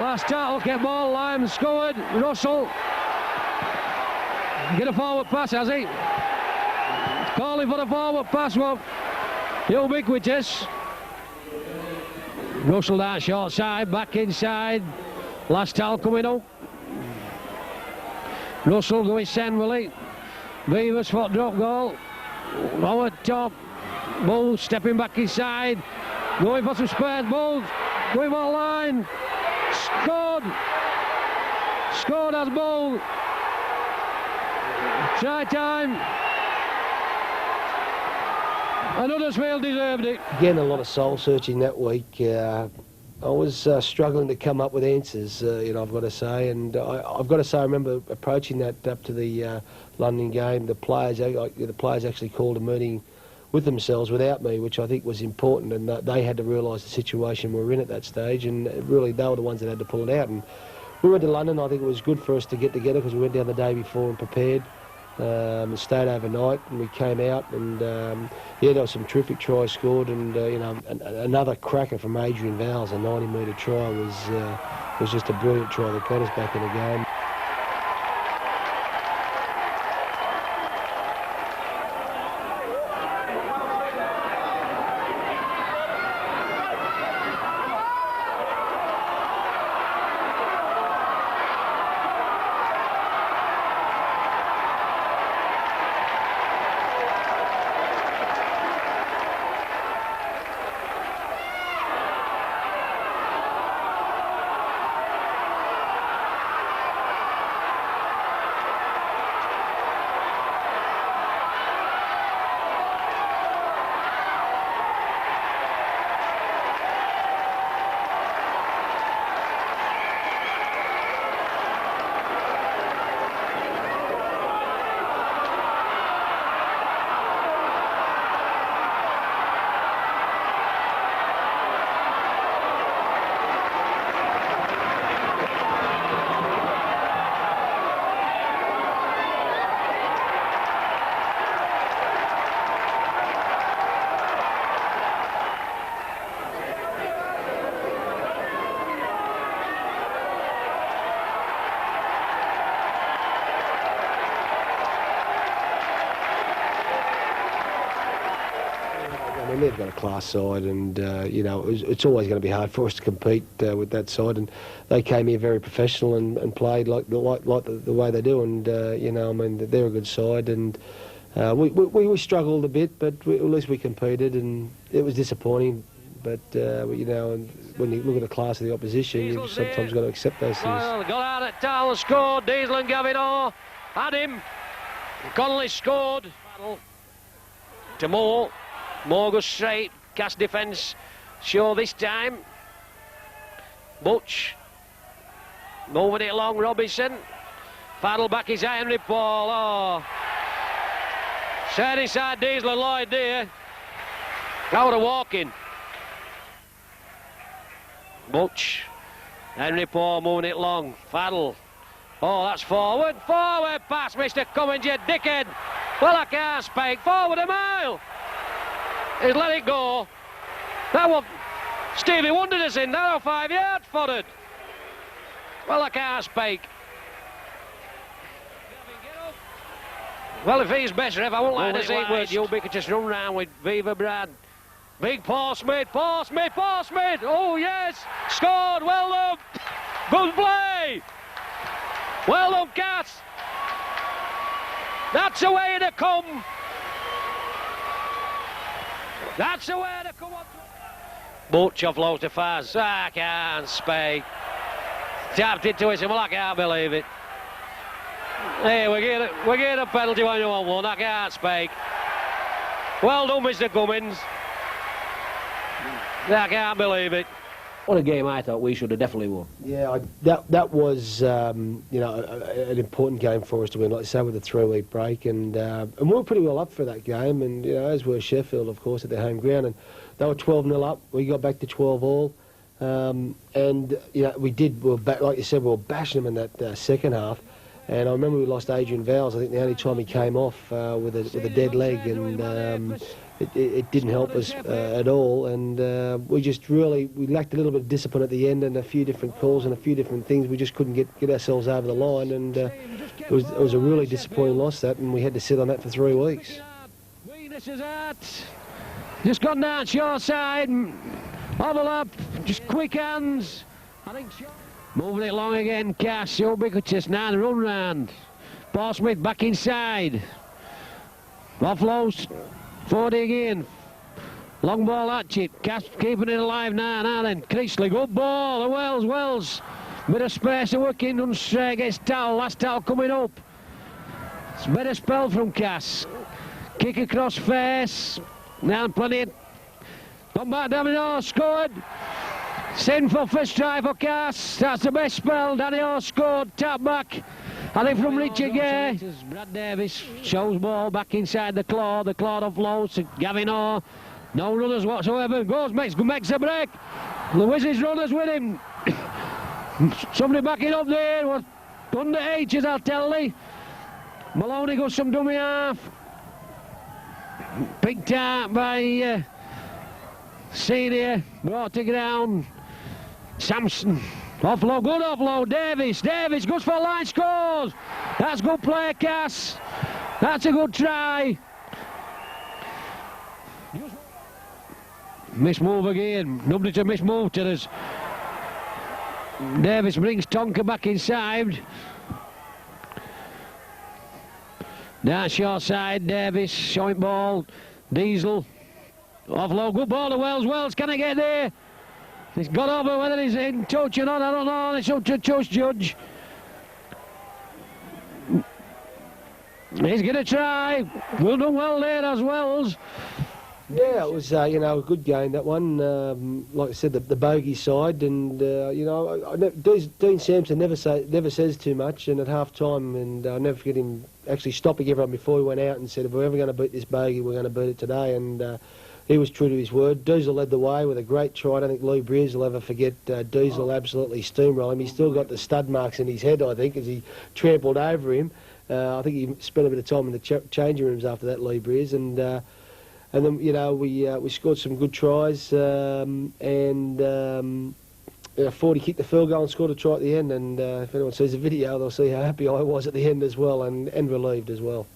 Last tackle, kept ball alive and scored. Russell. Get a forward pass, has he? Calling for the forward pass, well, ubiquitous. Russell down short side, back inside. Last tackle coming up. Russell going centrally. Beavers foot drop goal. Over top. Bull stepping back inside. Going for some spares. Bull going for the line. Scored. Scored as Bull. Try time. And Huddersfield deserved it. Again, a lot of soul searching that week. I was struggling to come up with answers, you know, I've got to say, and I've got to say, I remember approaching that up to the London game. The players actually called a meeting with themselves without me, which I think was important, and they had to realise the situation we were in at that stage, and really they were the ones that had to pull it out. And we went to London. I think it was good for us to get together because we went down the day before and prepared. And stayed overnight, and we came out, and yeah, there was some terrific tries scored, and you know, another cracker from Adrian Vowles, a 90-metre try was just a brilliant try that got us back in the game. got a class side, and you know, it's always going to be hard for us to compete with that side. And they came here very professional and played like the way they do. And you know, I mean, they're a good side, and we struggled a bit, but at least we competed, and it was disappointing. But you know, and when you look at the class of the opposition, you've sometimes got to accept those things. Well, got out at Tal, scored. Diesel and Gavin had him. Connolly scored. To Moore. Moore goes straight. Cast defence. Show this time. Butch. Moving it along, Robinson. Paddle back his Henry Paul. Oh. Side inside Diesel and Lloyd there. Out of walking. Butch. Henry Paul moving it long. Faddle. Oh, that's forward. Forward pass, Mr. Cummins, you dickhead. Well, I can't speak. Forward a mile. He's let it go. That one, Stevie Wondered us in. Now 5 yards forward. Well, I can't speak. Well, if he's better, if I won't let us eat with you, we could just run round with Viva Brad. Big Paul Smith, Paul Smith, Paul Smith. Oh, yes. Scored. Well done. Good play. Well done, Cass. That's the way to come. That's the way to come on. Butch offloads to Faz. I can't speak. Tapped into it, well, I can't believe it. Hey, we're getting a penalty when you want one. I can't speak. Well done, Mr. Cummins. I can't believe it. What a game I thought we should have definitely won. Yeah, that was you know, an important game for us to win, like I say, with a 3-week break, and we were pretty well up for that game, and you know, as were Sheffield, of course, at their home ground, and they were 12-0 up. We got back to 12-all, and you know, we were back, like you said, we were bashing them in that second half. And I remember we lost Adrian Vowles, I think the only time he came off with a dead leg, and it didn't help us at all. And we lacked a little bit of discipline at the end, and a few different calls and a few different things. We just couldn't get ourselves over the line, and it was a really disappointing loss, that, and we had to sit on that for 3 weeks. This is it. Just gone down short side, huddle up, just quick hands. I think. Moving it along again, Cass, so ubiquitous now, the run round. Paul Smith back inside. Offloads, 40 again. Long ball Hatchet, Cass keeping it alive now then. Creasley, good ball, the Wells. Bit of space to work in, straight gets Tal, last Tal coming up. It's a better spell from Cass. Kick across face, now plenty of... Come back, Domino, scored. Sinful first try for Cass. That's the best spell. Danny Orr scored. Tap back. I think from Richard Gay. Brad Davis shows ball back inside the claw. The claw offloads to Gavin Orr. No runners whatsoever. Goes, makes a break. The Wizards runners with him. Somebody backing up there. We're under H's, I'll tell thee. Maloney goes some dummy half. Picked out by Senior. Brought to ground. Sampson, offload, good offload, Davis goes for line, scores. That's good play, Cass. That's a good try. Miss move again, nobody to miss move to us. Davis brings Tonka back inside. Down short side, Davis, showing ball, Diesel. Offload, good ball to Wells, can I get there? He's got over, whether he's in touch or not, I don't know. It's up to touch judge. He's going to try. Well done well there as Wells. Yeah, it was you know, a good game, that one. Like I said, the bogey side, and you know, Dean Sampson never says too much, and at half time, and I never forget him actually stopping everyone before he went out and said, if we're ever going to beat this bogey, we're going to beat it today. And he was true to his word. Diesel led the way with a great try. I don't think Lou Breers will ever forget Diesel absolutely steamroll him. He's still got the stud marks in his head, I think, as he trampled over him. I think he spent a bit of time in the changing rooms after that, Lou Breers. And then, you know, we scored some good tries. 40 kicked the field goal and scored a try at the end. And if anyone sees the video, they'll see how happy I was at the end as well, and relieved as well.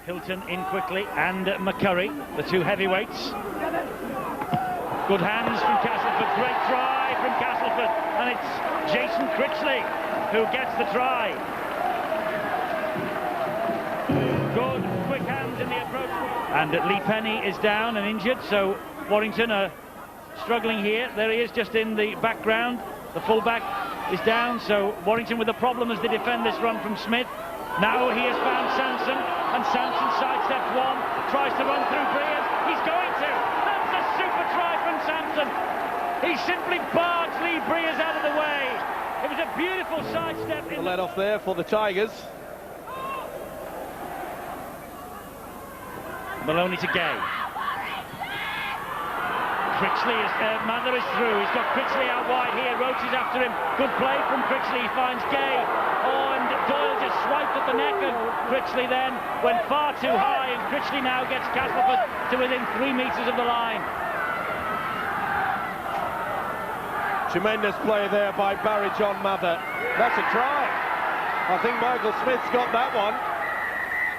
Hilton in quickly, and McCurry, the two heavyweights. Good hands from Castleford, great try from Castleford, and it's Jason Critchley who gets the try. Good, quick hands in the approach. And Lee Penny is down and injured, so Warrington are struggling here. There he is just in the background. The fullback is down, so Warrington with a problem as they defend this run from Smith. Now he has found Sanson, and Sanson sidesteps one, tries to run through Breers. He's going to. That's a super try from Sanson. He simply barged Lee Breers out of the way. It was a beautiful sidestep. Let off there for the Tigers. Maloney to Gay. Critchley is, Mather is through. He's got Critchley out wide here. Roach is after him. Good play from Critchley. He finds Gay. Oh, and Doyle just swiped at the neck of Critchley then. Went far too high, and Critchley now gets Castleford to within 3 metres of the line. Tremendous play there by Barry John Mather. That's a try. I think Michael Smith's got that one.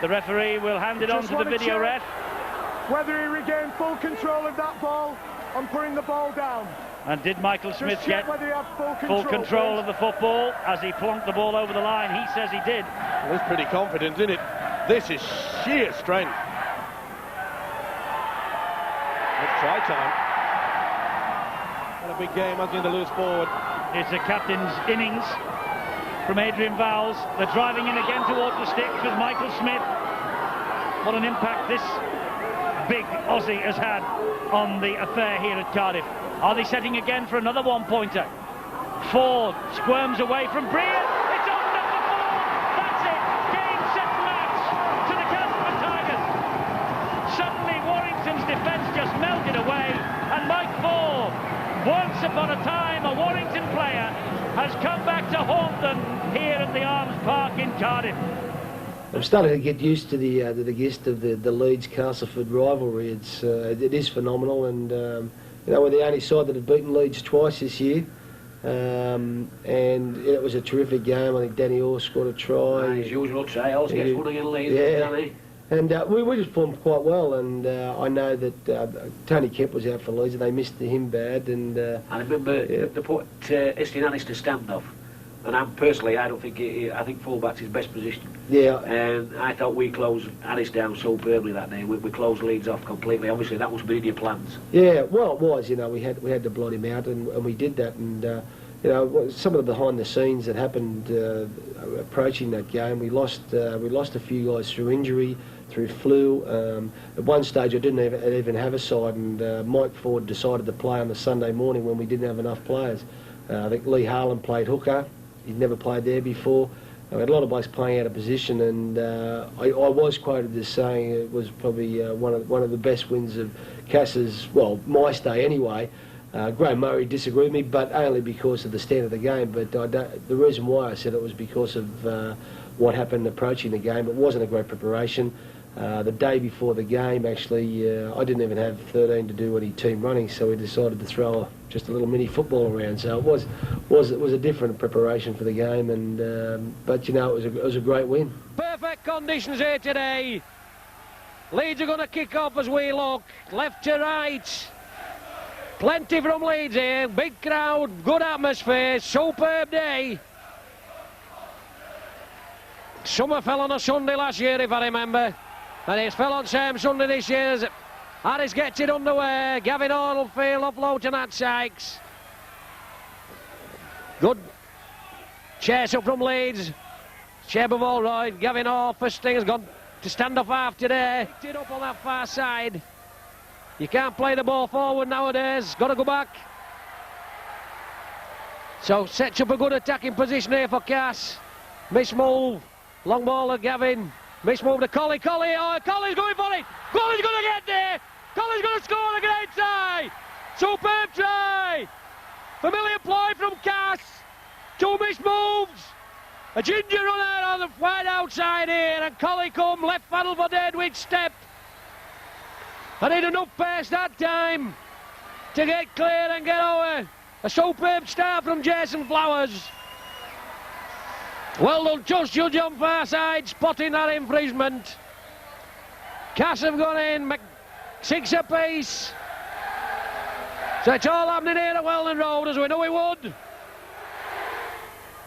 The referee will hand it on to the video ref. Whether he regained full control of that ball on putting the ball down. And did Michael Smith get full control of the football as he plonked the ball over the line? He says he did. Well, it's pretty confident, isn't it? This is sheer strength. It's try time. What a big game, hasn't he, the loose forward. It's a captain's innings from Adrian Vowles. They're driving in again towards the sticks with Michael Smith. What an impact this big Aussie has had on the affair here at Cardiff. Are they setting again for another one-pointer? Ford squirms away from Breers. It's opened up the Ford. That's it. Game, set, match to the Castleford Tigers. Suddenly Warrington's defence just melted away, and Mike Ford, once upon a time a Warrington player, has come back to haunt them here at the Arms Park in Cardiff. I'm starting to get used to the gist of the Leeds-Castleford rivalry. It is phenomenal, and you know, we're the only side that have beaten Leeds twice this year, and it was a terrific game. I think Danny Orr scored a try. His usual try, also gets one against Leeds, yeah. And we just performed quite well, and I know that Tony Kemp was out for Leeds, and they missed him bad. And I remember they put Estienne Ellis to standoff. And I don't think I think fullback's his best position. Yeah. And I thought we closed Harris down superbly that day. We closed Leeds off completely. Obviously, that was within your plans. Yeah, well, it was. You know, we had to blot him out, and we did that. And you know, some of the behind the scenes that happened approaching that game, we lost a few guys through injury, through flu. At one stage, I didn't even have a side, and Mike Ford decided to play on the Sunday morning when we didn't have enough players. I think Lee Harlan played hooker. He'd never played there before. We had a lot of blokes playing out of position, and I was quoted as saying it was probably one of the best wins of Cass's, well, my stay anyway. Graham Murray disagreed with me, but only because of the standard of the game. But the reason why I said it was because of what happened approaching the game. It wasn't a great preparation. The day before the game, actually, I didn't even have 13 to do any team running, so we decided to throw just a little mini football around. So it was a different preparation for the game, and but you know, it was a great win. Perfect conditions here today. Leeds are going to kick off as we look left to right. Plenty from Leeds here. Big crowd, good atmosphere, superb day. Summer fell on a Sunday last year, if I remember. And it's fell on same Sunday this year as Harris gets it underway. Gavin Arnold field offload to Nat Sykes. Good chase up from Leeds. Shape of all right. Gavin Orr, first thing, has gone to stand off half today. It up on that far side. You can't play the ball forward nowadays. Got to go back. So sets up a good attacking position here for Cass. Miss move. Long ball at Gavin. Miss move to Collie. Oh, Collie's going for it. Collie's going to get there. Collie's going to score a great try. Superb try. Familiar play from Cass. Two miss moves. A ginger runner on the wide outside here, and Collie come left paddle for Deadwich step. I need enough pace that time to get clear and get over. A superb start from Jason Flowers. Well done, just judge on far side, spotting that infringement. Cass have gone in, 6 apiece. So it's all happening here at Weldon Road, as we know it would.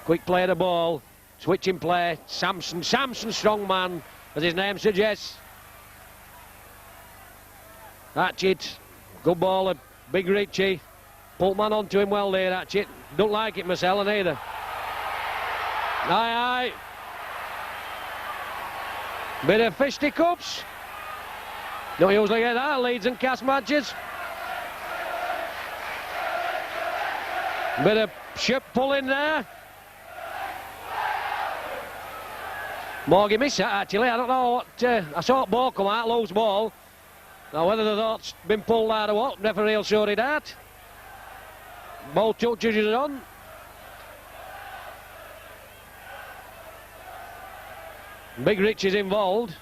Quick play of the ball, switching play. Samson, strong man, as his name suggests. Hatchett, good ball, Big Richie. Pulled man onto him well there, Hatchett. Don't like it, Marcella, neither. Aye. Bit of fisticuffs. Don't usually get that, Leeds and Cass matches. Bit of ship pulling there. Morgan missed that, actually. I don't know what... I saw the ball come out, loose ball. Now, whether the thought's been pulled out or what, referee will sort it out. Ball touches it on. Big Rich is involved.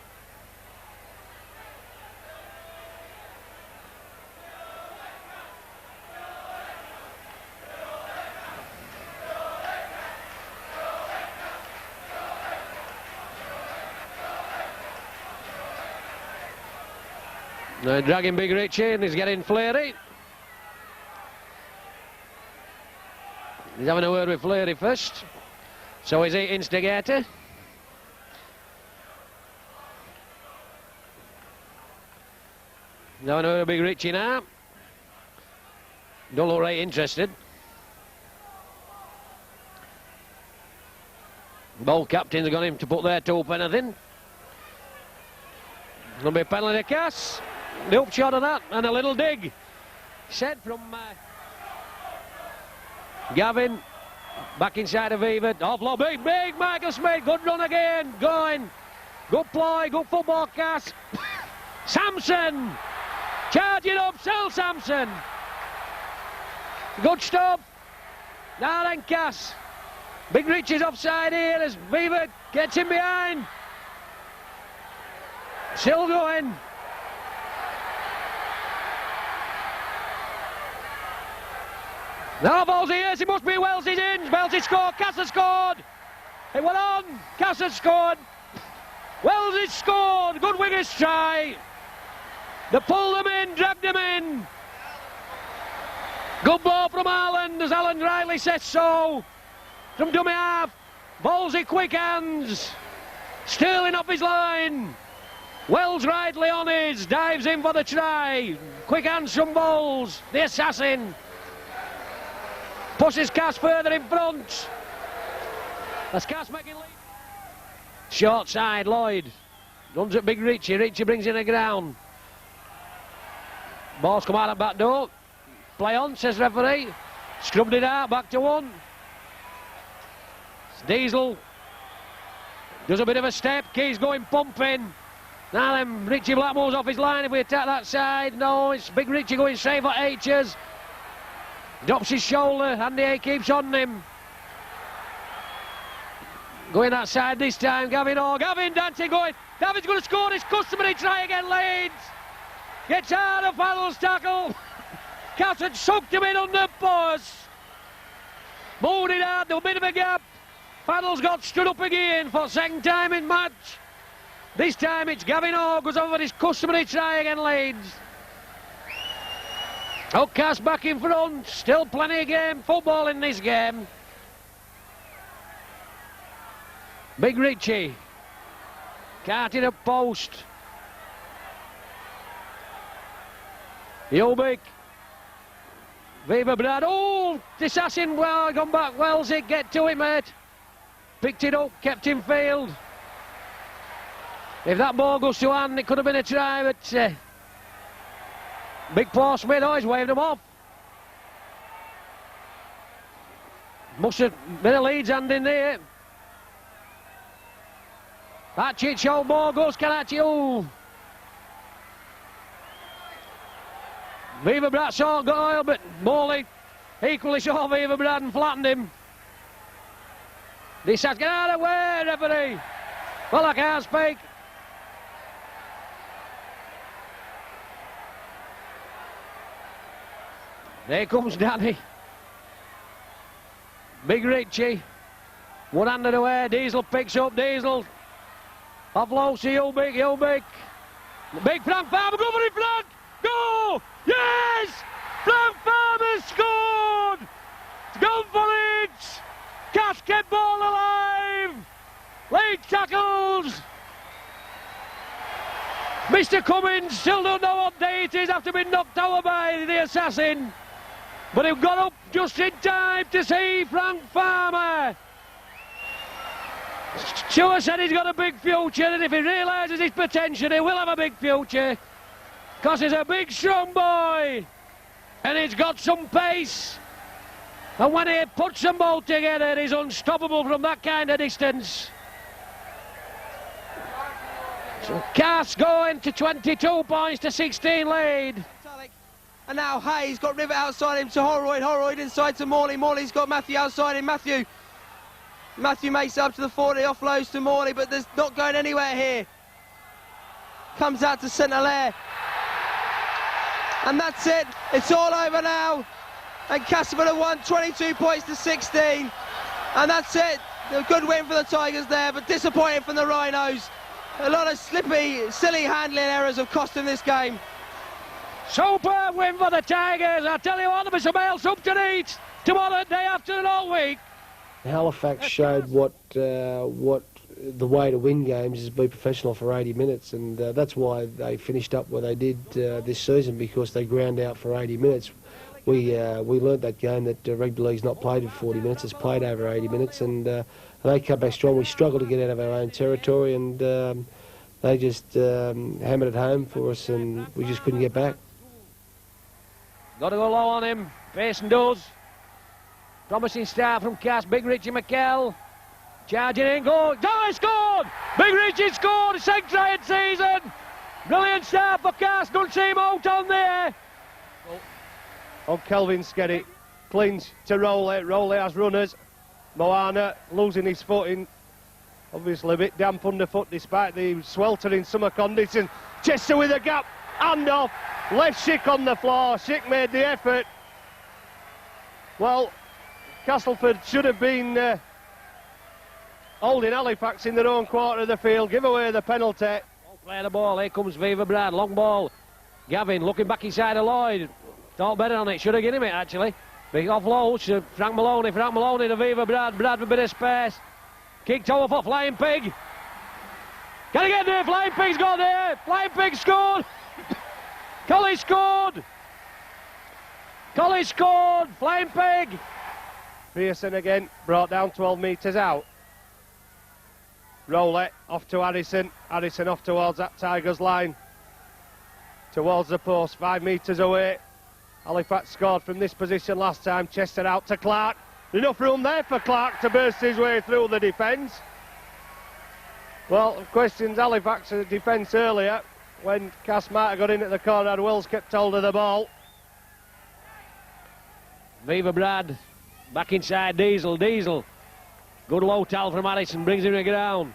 They're dragging Big Rich in, he's getting flary. He's having a word with Fleury first. So is he instigator? Having a word with Big Richie now. Don't look right interested. Both captains have got him to put their two penneth in. There'll be a penalty to Cass. The upshot of that, and a little dig. Said from Gavin. Back inside of Viva. Offload, big Michael Smith. Good run again. Going. Good ploy, good football, Cass. Samson. Charging up, Sel Samson. Good stop. Now then, Cass. Big Rich is offside here as Viva gets him behind. Still going. Now Ballsy, yes, it must be Wellesley's in. Wellesley scored, Cass has scored. It went on, Cass has scored. Wellesley scored, good wingers try. They pulled them in, dragged them in. Good ball from Alan, as Alan Riley says so. From dummy half, Ballsy quick hands. Sterling off his line. Wells rightly on his, dives in for the try. Quick hands from Bowles, the assassin. Pushes Cass further in front. That's Cass making lead. Short side, Lloyd. Runs at Big Richie. Richie brings in the ground. Ball's come out of back door. Play on, says referee. Scrubbed it out, back to one. Diesel does a bit of a step. Key's going pumping. Now then, Richie Blackmore's off his line if we attack that side. No, it's Big Richie going straight for H's. Drops his shoulder, Andy A keeps on him. Going that side this time, Gavin Orr. Gavin dancing, going. David's going to score his customary try again, Leeds. Gets out of Paddle's tackle. Cass had sucked him in under post. Moved it out, a bit of a gap. Paddle's got stood up again for second time in match. This time it's Gavin Orr goes over his customary try again, Leeds. Oh, Cass back in front, still plenty of game, football in this game. Big Richie, carting a post. Yulbeck, Viva Brad, oh, the assassin, well, gone back, Wellesley, get to it, mate. Picked it up, kept in field. If that ball goes to hand, it could have been a try, but... Big Paul Smith, oh, he's waved him off. Must have been a Leeds hand in there. Hatchett, short ball goes Karachi, oh. Viva Brad saw got oil, but Morley equally saw Viva Brad and flattened him. This has get out of the way, referee. Well, I can't speak. There comes Danny. Big Richie. One-handed away. Diesel picks up. Diesel. Offload to Yulbeck. Big Frank Farmer, go for it, Frank! Go! Yes! Frank Farmer scored! It's gone for it! Cass kept ball alive! Late tackles! Mr. Cummins still don't know what day it is after being knocked over by the assassin. But he got up just in time to see Frank Farmer. Stuart said he's got a big future, and if he realises his potential, he will have a big future. Because he's a big, strong boy. And he's got some pace. And when he puts them both together, he's unstoppable from that kind of distance. So Cass going to 22 points to 16 lead. And now Hayes got Rivet outside him to Holroyd. Holroyd inside to Morley. Morley's got Matthew outside him. Matthew makes it up to the 40, offloads to Morley, but there's not going anywhere here. Comes out to centre lair. And that's it. It's all over now. And Castleford have won 22 points to 16. And that's it. A good win for the Tigers there, but disappointing from the Rhinos. A lot of slippy, silly handling errors have cost them this game. Superb win for the Tigers. I tell you what, there'll be some ale soup to eat tomorrow, day after and all week. Halifax showed what the way to win games is be professional for 80 minutes, and that's why they finished up where they did this season, because they ground out for 80 minutes. We learnt that game that rugby league's not played in 40 minutes, it's played over 80 minutes, and they come back strong. We struggled to get out of our own territory, and they just hammered it home for us, and we just couldn't get back. Got to go low on him. Payson does. Promising start from Cass. Big Richie McKell. Charging in, goal. Dolly scored! Big Richie scored. His second try in season. Brilliant start for Cass. Don't see him out on there. On Kelvin Skeddy. Clinch to Rowley. Rowley has runners. Moana losing his footing. Obviously a bit damp underfoot despite the sweltering summer conditions. Chester with a gap. Hand off. Left Schick on the floor. Schick made the effort. Well, Castleford should have been holding Halifax in their own quarter of the field. Give away the penalty. Play the ball. Here comes Viva Brad. Long ball. Gavin looking back inside of Lloyd. Thought better on it. Should have given him it actually. Big offload to Frank Maloney. Frank Maloney to Viva Brad. Brad with a bit of space. Kicked over for Flying Pig. Can he get there? Flying Pig's got there. Flying Pig scored. Collie scored! Collie scored! Flying Pig! Pearson again, brought down 12 metres out. Rowley off to Harrison. Harrison off towards that Tigers line. Towards the post, 5 metres away. Halifax scored from this position last time. Chester out to Clark. Enough room there for Clark to burst his way through the defence. Well, questions Halifax's defence earlier. When Cass might have got in at the corner, Wills kept hold of the ball. Viva Brad back inside Diesel. Diesel. Good low towel from Harrison, brings him to the ground.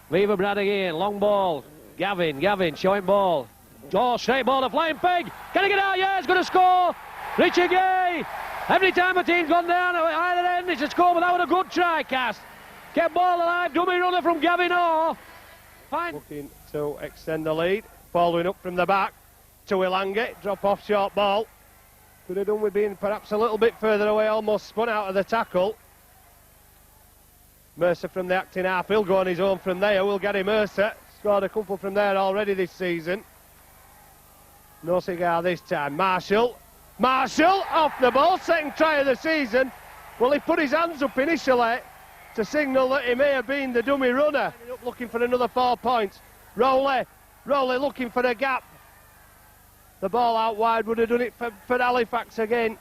Viva Brad again, long ball. Gavin showing ball. Oh, straight ball to Flying Pig. Can he get out? Yeah, he's going to score. Richie Gay. Every time a team's gone down at either end, it's a score, but that was a good try, Cass. Kept ball alive, dummy runner from Gavin Orr. Fine. Looking to extend the lead, following up from the back to Ilange, drop off short ball. Could have done with being perhaps a little bit further away, almost spun out of the tackle. Mercer from the acting half, he'll go on his own from there, we'll get him Mercer. Scored a couple from there already this season. No cigar this time. Marshall off the ball, second try of the season. Well, he put his hands up initially to signal that he may have been the dummy runner. Looking for another 4 points. Rowley looking for a gap. The ball out wide would have done it for Halifax again.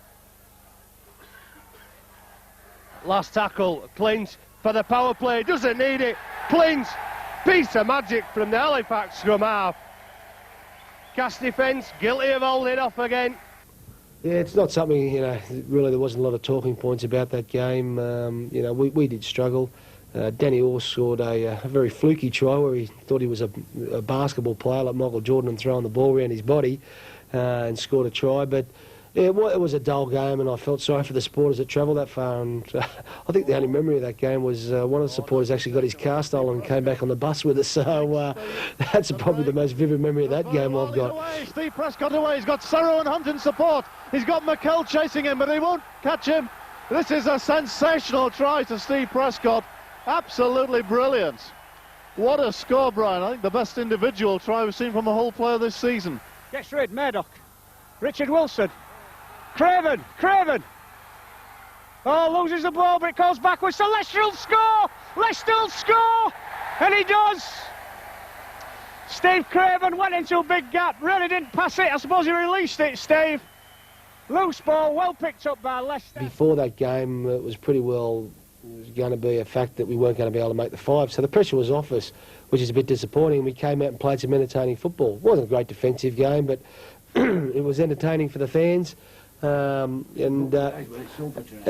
Last tackle, Clinch for the power play, doesn't need it. Clinch, piece of magic from the Halifax scrum half. Cass defence, guilty of holding off again. Yeah, it's not something, really there wasn't a lot of talking points about that game. We did struggle. Danny Orr scored a very fluky try where he thought he was a basketball player like Michael Jordan and throwing the ball around his body and scored a try. But, Yeah, well, it was a dull game, and I felt sorry for the supporters that travelled that far. And I think the only memory of that game was one of the supporters actually got his car stolen and came back on the bus with us. So that's probably the most vivid memory of that game I've got. Steve Prescott away. He's got Sorrow and Hunt in support. He's got McKell chasing him, but he won't catch him. This is a sensational try to Steve Prescott. Absolutely brilliant. What a score, Brian. I think the best individual try we've seen from a whole player this season. Gets rid, Murdoch. Richard Wilson. Craven. Oh, loses the ball, but it goes backwards. So Leicester will score. Leicester will score. And he does. Steve Craven went into a big gap. Really didn't pass it. I suppose he released it, Steve. Loose ball, well picked up by Leicester. Before that game, it was pretty well going to be a fact that we weren't going to be able to make the 5. So the pressure was off us, which is a bit disappointing. We came out and played some entertaining football. It wasn't a great defensive game, but it was entertaining for the fans. And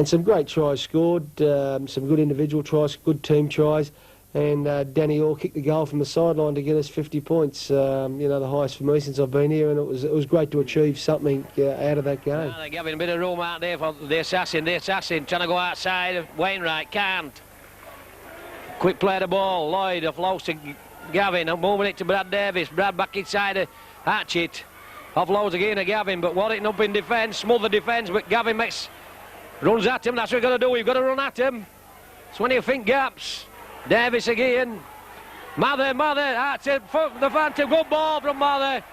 some great tries scored, some good individual tries, good team tries, and Danny Orr kicked the goal from the sideline to get us 50 points, you know, the highest for me since I've been here, and it was great to achieve something out of that game. They're giving a bit of room out there for the assassin trying to go outside of Wainwright, can't. Quick play the ball, Lloyd offloads to Gavin, moving it to Brad Davis, Brad back inside of Hatchett. Offloads again to Gavin, but Warrington up in defence, smother defence, but Gavin runs at him. That's what you've got to do. You've got to run at him. It's when you think gaps. Davis again. Mather, that's it. The Phantom, good ball from Mather.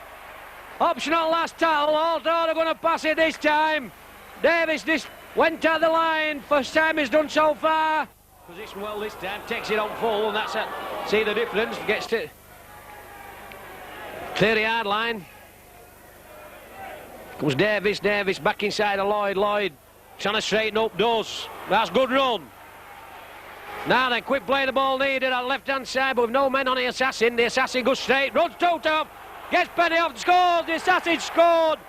Optional last tackle. Although they're going to pass it this time. Davis just went at the line. First time he's done so far. Position well this time. Takes it on full, and that's it. See the difference. Gets to clear the yard line. Comes Davis back inside of Lloyd trying to straighten up, does. That's good run. Now then, quick play the ball needed on left hand side, but with no men on the assassin goes straight, runs toe top, gets Penny off, scores, the assassin scored.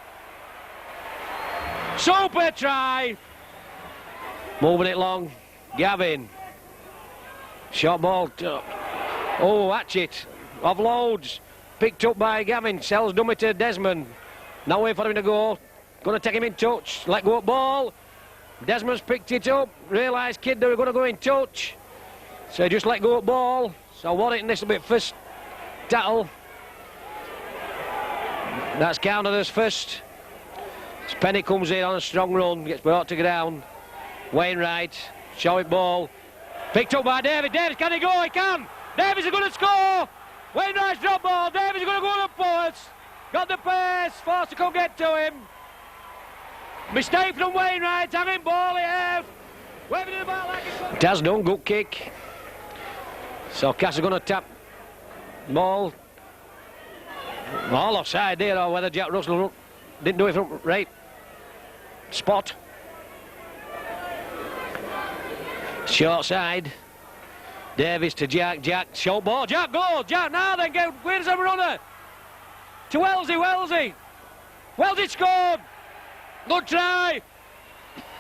Super try. Moving it long, Gavin. Shot ball, Hatchett, offloads, picked up by Gavin, sells dummy to Desmond. No way for him to go. Going to take him in touch. Let go of ball. Desmond's picked it up. Realised Kid they were going to go in touch. So just let go of ball. So Warrington this will be first tackle. That's counted as first. As Penny comes in on a strong run. Gets brought to ground. Wainwright. Show it ball. Picked up by Davis. Davis, can he go? He can. Davis is going to score. Wainwright's drop ball. Davis is going to go on the post. Got the pace, Forster couldn't get to him. Mistake from Wainwright, having ball here. Waving it about like it's... It has done, good kick. So Cass is going to tap ball. All offside there, or whether Jack Russell didn't do it from right spot. Short side. Davis to Jack, short ball. Jack goes, Jack now then, where's the runner? To Wellesley. Wellesley scored. Good try.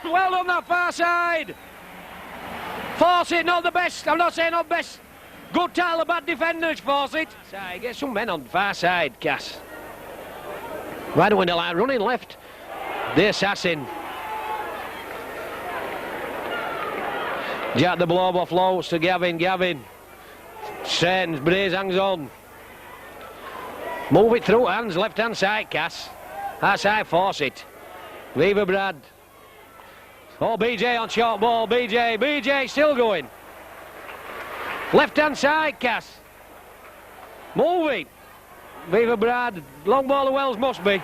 Well done that far side. Fawcett, not the best. I'm not saying not best. Good tackle, a bad defender, Fawcett. Side, get some men on the far side, Cass. Right away the line, running left. The assassin. Jack the blow off floats to Gavin. Straightens, Braze hangs on. Move it through hands, left hand side, Cass. Outside Fawcett. Lever Brad. Oh, BJ on short ball, BJ still going. Left hand side, Cass. Moving. Lever Brad. Long ball to Wells must be.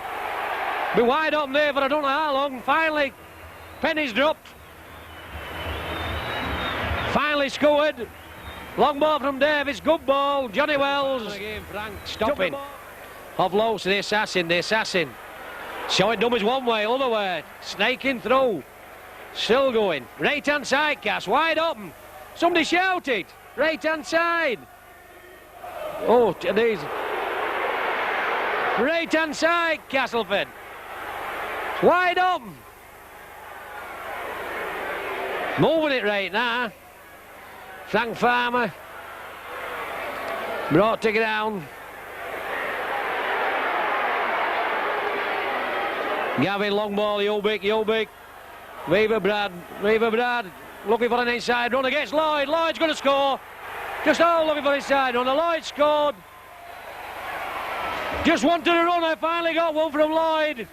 Be wide open there, but I don't know how long. Finally, Penny's dropped. Finally scored. Long ball from Davis, good ball. Johnny Wells. Again, Frank stopping. Offloads to the assassin. Show it dummies one way, other way. Snaking through. Still going. Right hand side, Cass, wide open. Somebody shouted. Right hand side. Oh, these. Right hand side, Castleford. Wide open. Moving it right now. Frank Farmer. Brought to ground. Gavin, long ball, Yulbeck. Viva Brad, looking for an inside run against Lloyd. Lloyd's going to score. Just all looking for inside run. Lloyd scored. Just wanted a runner, finally got one from Lloyd.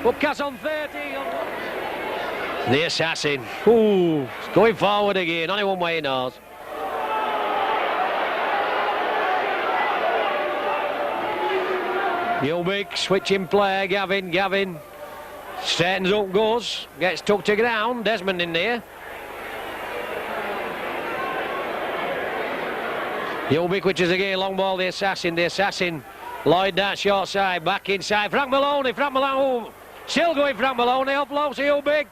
Upcast on 30. The assassin. Ooh, going forward again. Only one way he knows. Yulbeck, switching play. Gavin. Straightens up, goes. Gets tucked to ground. Desmond in there. Yulbeck, which is again long ball. The assassin. Lloyd that short side. Back inside. Frank Maloney. Oh, still going Frank Maloney. Up low to Yulbeck.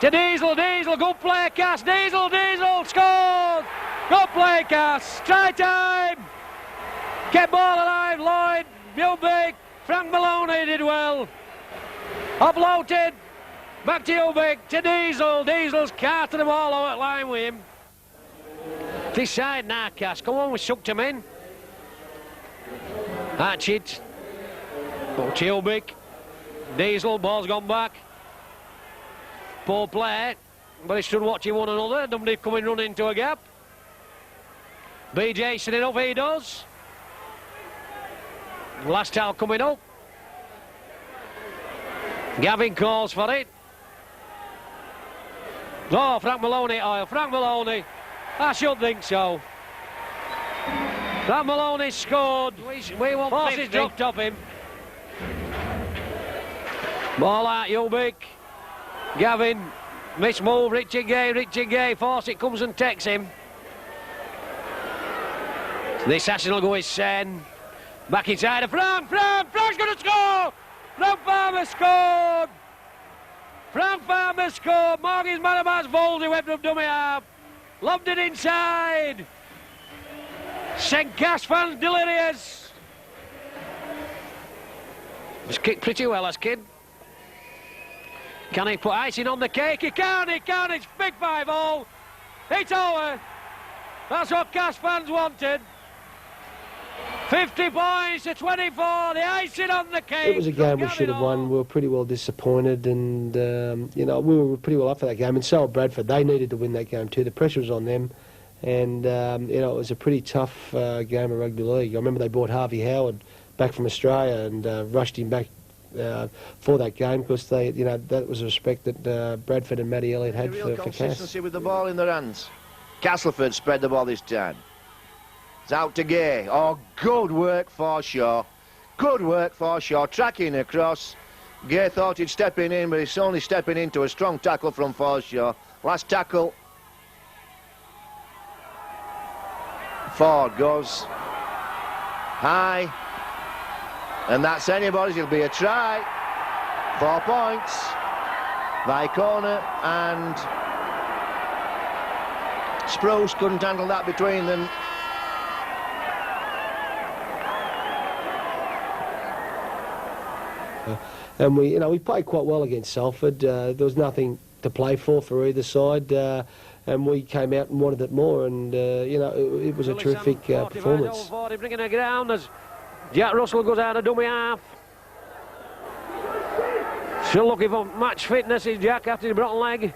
To Diesel, good play, Cass, Diesel, scored! Good play, Cass, try time! Kept ball alive, Lloyd, Yulbeck, Frank Maloney did well. Offloaded, back to Yulbeck, to Diesel's carting the ball out line with him. This side now, Cass, come on, we sucked him in. Hatchet, but to Yulbeck, Diesel, ball's gone back. Poor play, but he stood watching one another. Nobody coming running into a gap. BJ sitting up, he does. Last towel coming up. Gavin calls for it. Oh, Frank Maloney. I should think so. Frank Maloney scored. We want forces dropped off him. Ball out, Yulbeck. Gavin, miss move, Richard Gay, Fawcett comes and takes him. The assassin will go with Sen. Back inside of Frank's going to score! Frank Farmer scored! Morgan's Madamas Volsey went from dummy half. Lobbed it inside. St. Cass fans delirious. He's kicked pretty well, as kid. Can he put icing on the cake? He can, it's big 5-0. It's over. That's what Cass fans wanted. 50 points to 24, the icing on the cake. It was a game we should have won. We were pretty well disappointed, and we were pretty well up for that game, and so were Bradford. They needed to win that game too. The pressure was on them, and it was a pretty tough game of rugby league. I remember they brought Harvey Howard back from Australia and rushed him back for that game, because they, that was a respect that Bradford and Matty Elliott had for Cass. Consistency with the ball in their hands. Castleford spread the ball this time. It's out to Gay. Oh, good work for Shaw. Tracking across. Gay thought he'd stepping in, but he's only stepping into a strong tackle from Forshaw. Last tackle. Ford goes high. And that's anybody's. It'll be a try. 4 points by corner, and Spruce couldn't handle that between them. And we played quite well against Salford. There was nothing to play for either side, and we came out and wanted it more. And it was a terrific performance. Bringing it down as Jack Russell goes out of dummy half. Still looking for match fitness is Jack after the broken leg.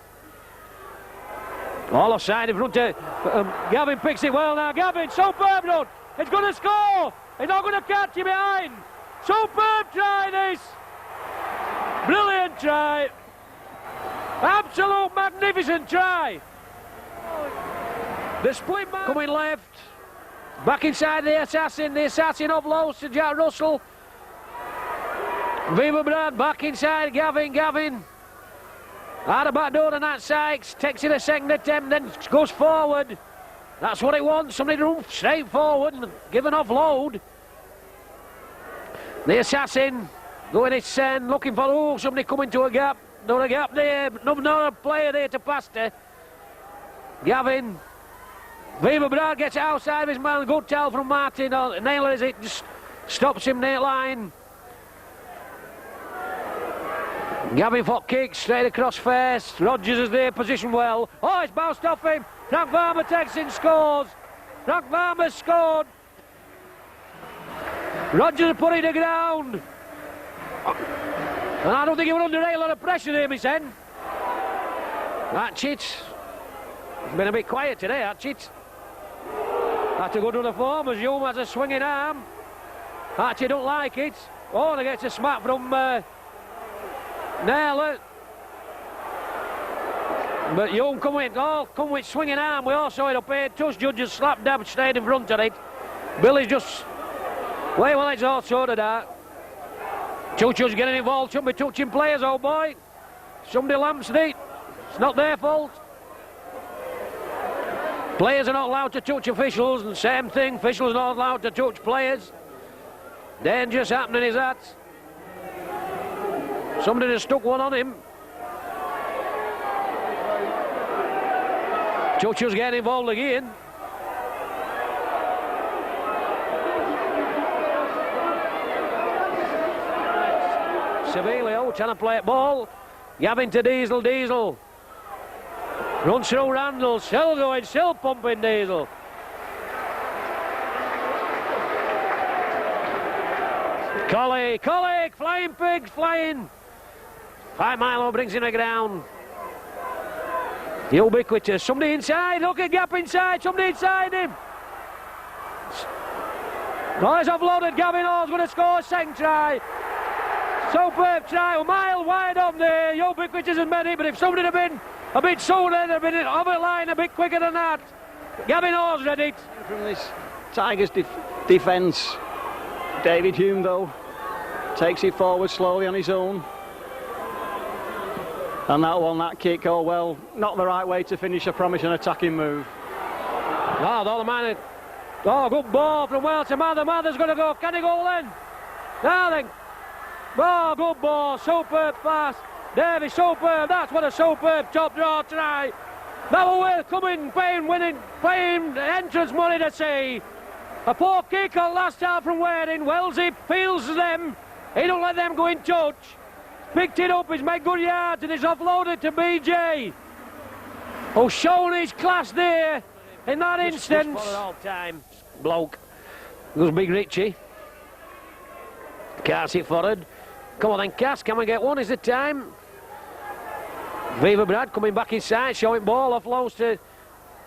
All offside in front of Gavin picks it well now. Gavin, superb run. He's going to score. He's not going to catch you behind. Superb try this. Brilliant try. Absolute magnificent try. The split man coming left. Back inside the assassin up low to Jack Russell. Viva Brad back inside Gavin. Out the back door to Nat Sykes. Takes it a second attempt, then goes forward. That's what he wants. Somebody to run straight forward and give an offload. The assassin going his Sen, looking for somebody coming to a gap. Not a gap there, not a player there to pass to. Gavin. Viva Brad gets it outside of his man. Good tell from Martin. Naylor is it, just stops him near line. Gavin for kick straight across face. Rogers is there, positioned well. Oh, it's bounced off him. Frank Varmer takes in, scores. Frank Varmer scored. Rogers put it to ground. And I don't think he was under a lot of pressure there, Miss Hen. Hatchett. He's been a bit quiet today, Hatchett. Had to go to the form as Hume has a swinging arm. Hatchett don't like it. Oh, and he gets a smack from Naylor. But Hume come with swinging arm. We all saw it up here. Touch judge just slap dab straight in front of it. Billy's just... Well, it's all sorted out. Touchers getting involved, shouldn't be touching players, old boy. Somebody lamps it. It's not their fault. Players are not allowed to touch officials, and same thing, officials are not allowed to touch players. Dangerous happening is that. Somebody has stuck one on him. Touchers getting involved again. Sevilio trying to play it ball. Gavin to Diesel, Diesel. Runs through Randall, still going, still pumping Diesel. Collie, flying pigs, flying. 5 Milo brings him to ground. The ubiquitous, somebody inside, look at gap inside, somebody inside him. Nice offloaded, Gavin Hall's going to score a second try. Superb try, a mile wide up there. Ubiquitous has made it, but if somebody had been a bit sooner, they'd have been over the line a bit quicker than that. Gavin Hall's read it. From this Tigers defence, David Hume, though, takes it forward slowly on his own. And that kick, oh well, not the right way to finish a promising attacking move. Oh, the man. Oh, good ball from Wells to Mather. Mather's going to go. Can he go then? Darling. Oh, good ball. Superb pass. Davies, superb. That's what a superb top draw try. That will coming, paying entrance money to see. A poor kick on last half from Waring. Wellesley feels them. He don't let them go in touch. Picked it up, he's made good yards and he's offloaded to BJ. Who's shown his class there in that instance. All time bloke. Goes Big Richie. Cass it forward. Come on then, Cass, can we get one? Is it time? Viva Brad coming back inside, showing ball, offloads to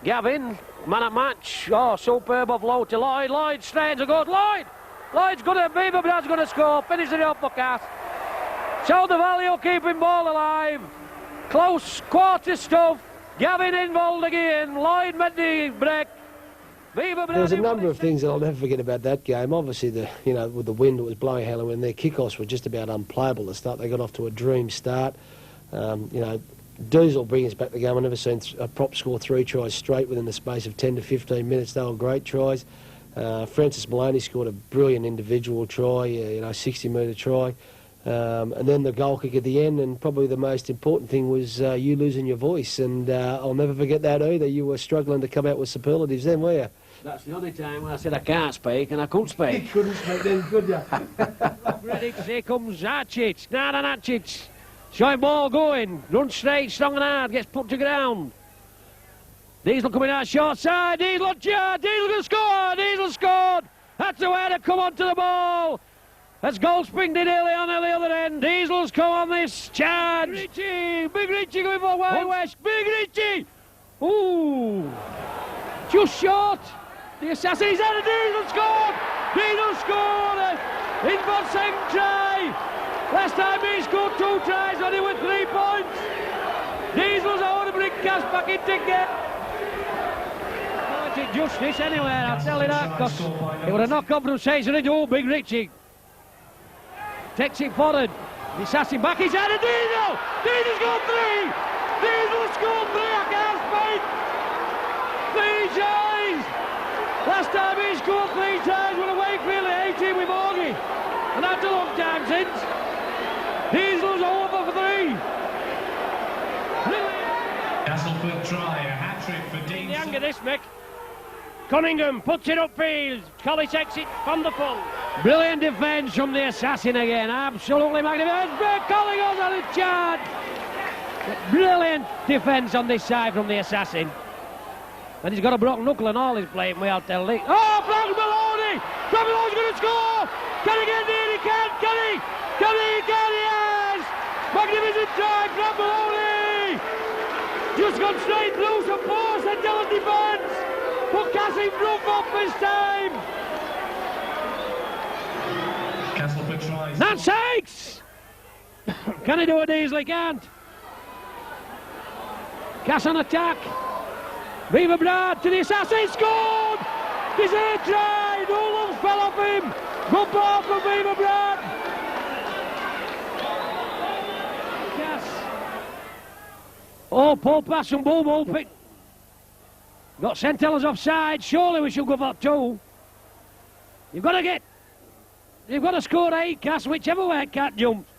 Gavin. Man at match. Oh, superb offload to Lloyd. Lloyd strains a good. Lloyd's gonna, Viva Brad's gonna score. Finishes it up for Cass. So the value keeping ball alive. Close quarter stuff. Gavin involved again. Lloyd made the break. There's a number of things that I'll never forget about that game. Obviously, with the wind, it was blowing hell, and when their kickoffs were just about unplayable to start, they got off to a dream start. Diesel bringing us back the game. I've never seen a prop score 3 tries straight within the space of 10 to 15 minutes. They were great tries. Francis Maloney scored a brilliant individual try, 60-metre try. And then the goal kick at the end, and probably the most important thing was you losing your voice, and I'll never forget that either. You were struggling to come out with superlatives then, were you? That's the only time when I said I can't speak and I couldn't speak. You couldn't speak then, could you? Ready, here comes Hatchett. Nadan Hatchett. Showing ball going. Runs straight, strong and hard, gets put to ground. Diesel coming out short side. Diesel going to score. Diesel scored. That's the way to come onto the ball. As Goldspring did early on at the other end. Diesel's come on this charge. Big Richie going for Wild West. Big Richie. Ooh. Just short. The assassin, he's had a Diesel scored. Diesel scored. In for second try. Last time he scored 2 tries, only with 3 points. Diesel's over to bring Cass back in ticket. Justice anywhere, I'll tell you that, because it would have knocked off from Caesar into Big Richie. Takes it forward. The assassin back, he's had a Diesel! Diesel's got 3! Diesel scored 3, I can't speak! 3 tries! Last time he scored 3 tries with a Wakefield at 18 with Morgie. And that's a long time since. Diesel's over for 3. Castleford try, a hat-trick for Dean. The hang of this, Mick. Cunningham puts it upfield. Collie takes it from the full. Brilliant defence from the assassin again. Absolutely magnificent. Collie goes on the charge. Brilliant defence on this side from the assassin. And he's got a broken knuckle and all he's playing with, I'll tell you. Oh, Frank Maloney! Frank Maloney's going to score! Can he get there? He can he? Can he? Yes! Magnificent try from Maloney! Just gone straight through some force and Dillon defence! But Cass in front for this time! Castleford tries. Nat Sykes! Can he do it easily? Can't. Cass on attack. Viva Brad to the assassin, scored! His air try, no lungs fell off him. Good ball from Viva Brad. Cass. Oh, Paul pass from Bulbul. Got Centellas offside. Surely we should go for 2. You've got to score 8, Cass, whichever way Cat jumps.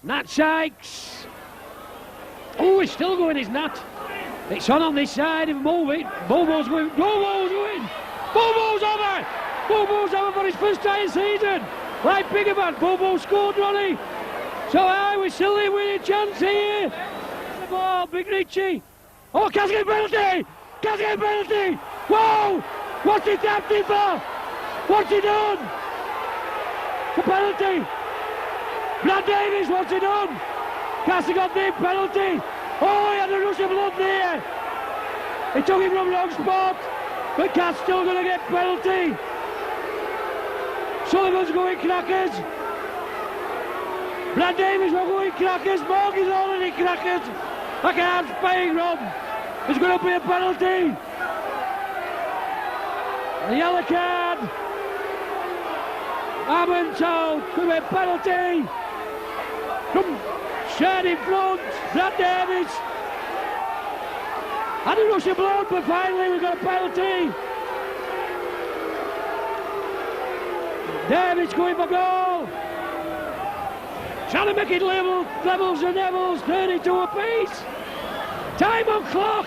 Nat Sykes. Oh, he's still going, his Nat. It's on this side, if move it. Bobo's going. Bobo's going. Bobo's over. Bobo's over for his first time season. Like Biggerman, Bobo scored, Ronnie. So we still have a winning chance here. The ball, Big Richie. Oh, Cass get a penalty. Cass get a penalty. Whoa! What's he tapped him for? What's he done? The penalty. Brad Davies, what's he done? Cass got the penalty. Oh, he had a rush of blood there. He took him from the wrong spot. But Cass still going to get penalty. Sullivan's going crackers. Brad Davies will go in crackers. Morgan's already crackers. I can't pay Rob. There's going to be a penalty. A yellow card. Amundsen could be a penalty. From straight in front, Brad Davies. Had a rush of blood, but finally we've got a penalty. Davies going for goal. Trying to make it level. Levels and Devils, 32 apiece. Time on clock.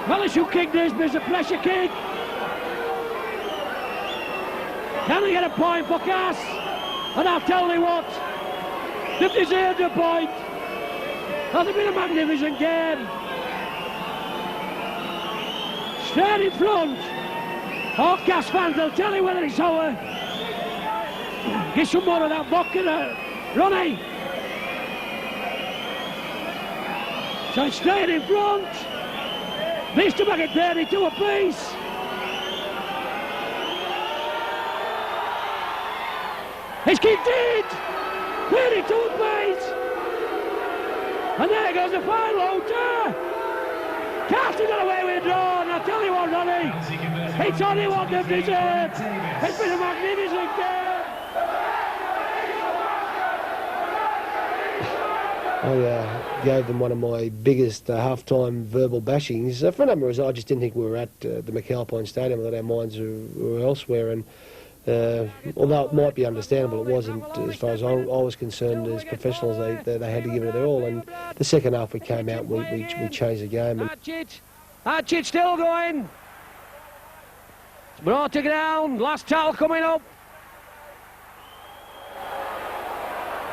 Well, they should kick this, but it's a pressure kick. Can they get a point for Cass? And I'll tell you what, they've deserved a point. Has been a magnificent game. Straight in front. Oh, Cass fans, they'll tell you whether it's over. Get some more of that vodka, Ronnie. So it's straight in front. Needs to make it 32 apiece. He's kicked it! 32 apiece! And there goes the final outer! Cass has got away with a draw, and I'll tell you what, Ronnie, it's only what they've deserved. It's been a magnificent game. I gave them one of my biggest half-time verbal bashings. For a number of reasons, I just didn't think we were at the McAlpine Stadium, that our minds were elsewhere. And although it might be understandable, it wasn't, as far as I was concerned. As professionals, they had to give it their all. And the second half we came out, we changed the game. Hatchet still going. It's brought to ground. Last tackle coming up.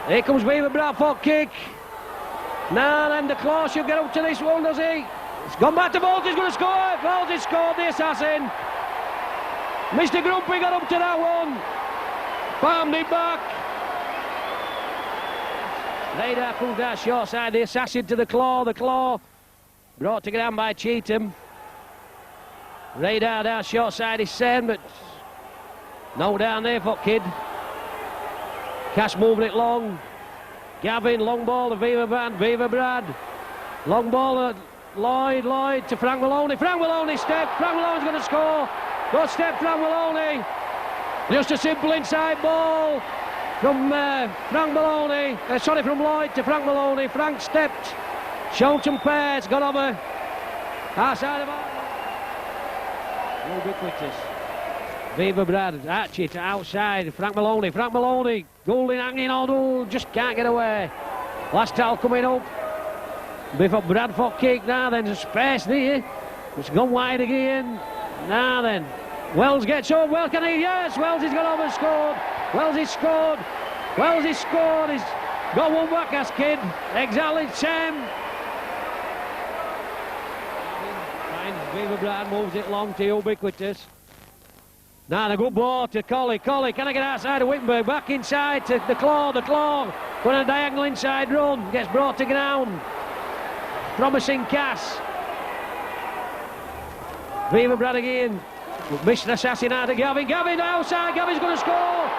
Here comes Beaver Bradford kick. Now then, the claw should get up to this one, does he? It's gone back to Bolt, he's going to score. Bolt has scored, the assassin. Mr. Grumpy got up to that one. Palmed it back. Radar comes down short side, the assassin to the claw. The claw brought to ground by Cheetham. Radar down short side is sent, but no down there for Kidd. Cass moving it long. Gavin, long ball to Viva Brad. Long ball to Lloyd to Frank Maloney. Frank Maloney step. Frank Maloney's going to score. Good step, Frank Maloney. Just a simple inside ball from Frank Maloney. From Lloyd to Frank Maloney. Frank stepped. Shown some pairs. Got over. Outside of it. Ubiquitous. Viva Brad, Hatchet outside, Frank Maloney, Goulding hanging on, just can't get away. Last tackle coming up. Before Bradford kick, now then, there's space there. It's gone wide again. Now then, Wells gets up, Wells can he? Yes, Wells has got over and scored. Wells has scored, he's got one back as Kidd. Exactly the same. Viva Brad moves it long to Ubiquitous. Now the good ball to Colley. Colley, can I get outside of Wittenberg? Back inside to the Claw. The Claw going a diagonal inside run. Gets brought to ground. Promising Cass. Viva Brad again. Mr. Assassin out to Gavin. Gavin outside. Gavin's going to score.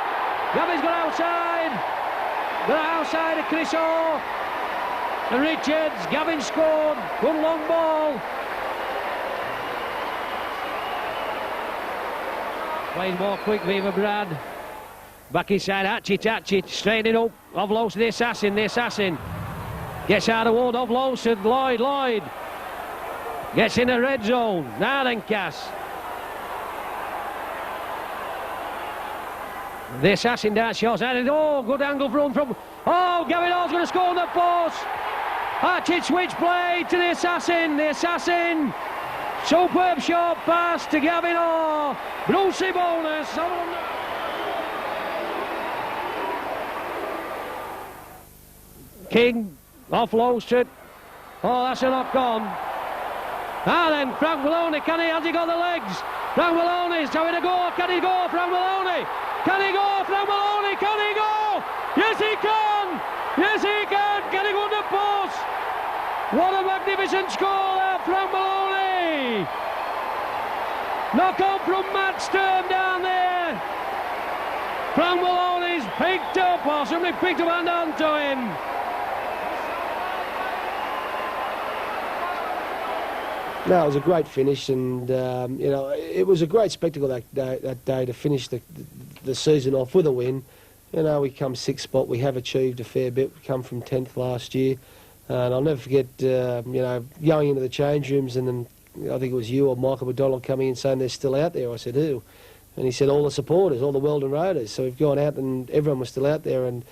Gavin's got outside. Got outside of Chris Orr. And Richards. Gavin scored. Good long ball. Playing more quick, Viva Brad. Back inside, Hatchett, straightening up. Offloads to the Assassin. Gets out of one, offloads to Lloyd. Gets in the red zone. Now then, Cass. The Assassin down shots. Oh, good angle run from... Oh, Gavin Orr's going to score on the post. Hatchett switch play to the Assassin. Superb short pass to Gavin Orr. Brucey bonus. King offloads it. Oh, that's a knock on. Ah, then Frank Maloney. Has he got the legs? Frank Maloney's having a go. Can he go, Frank Maloney? Can he go, Frank Maloney? Can he go? Yes, he can. Yes, he can. Can he go on the post? What a magnificent score there, Frank Maloney. Knock on from Matt Stern down there. Frank Maloney's picked up, or somebody picked up and on to him. No, it was a great finish, and you know, it was a great spectacle that day to finish the season off with a win. You know, we come 6th spot. We have achieved a fair bit. We come from 10th last year, and I'll never forget, you know, going into the change rooms, and then I think it was you or Michael McDonald coming in saying they're still out there. I said, who? And he said, all the supporters, all the Weldon Roaders. So we've gone out, and everyone was still out there, and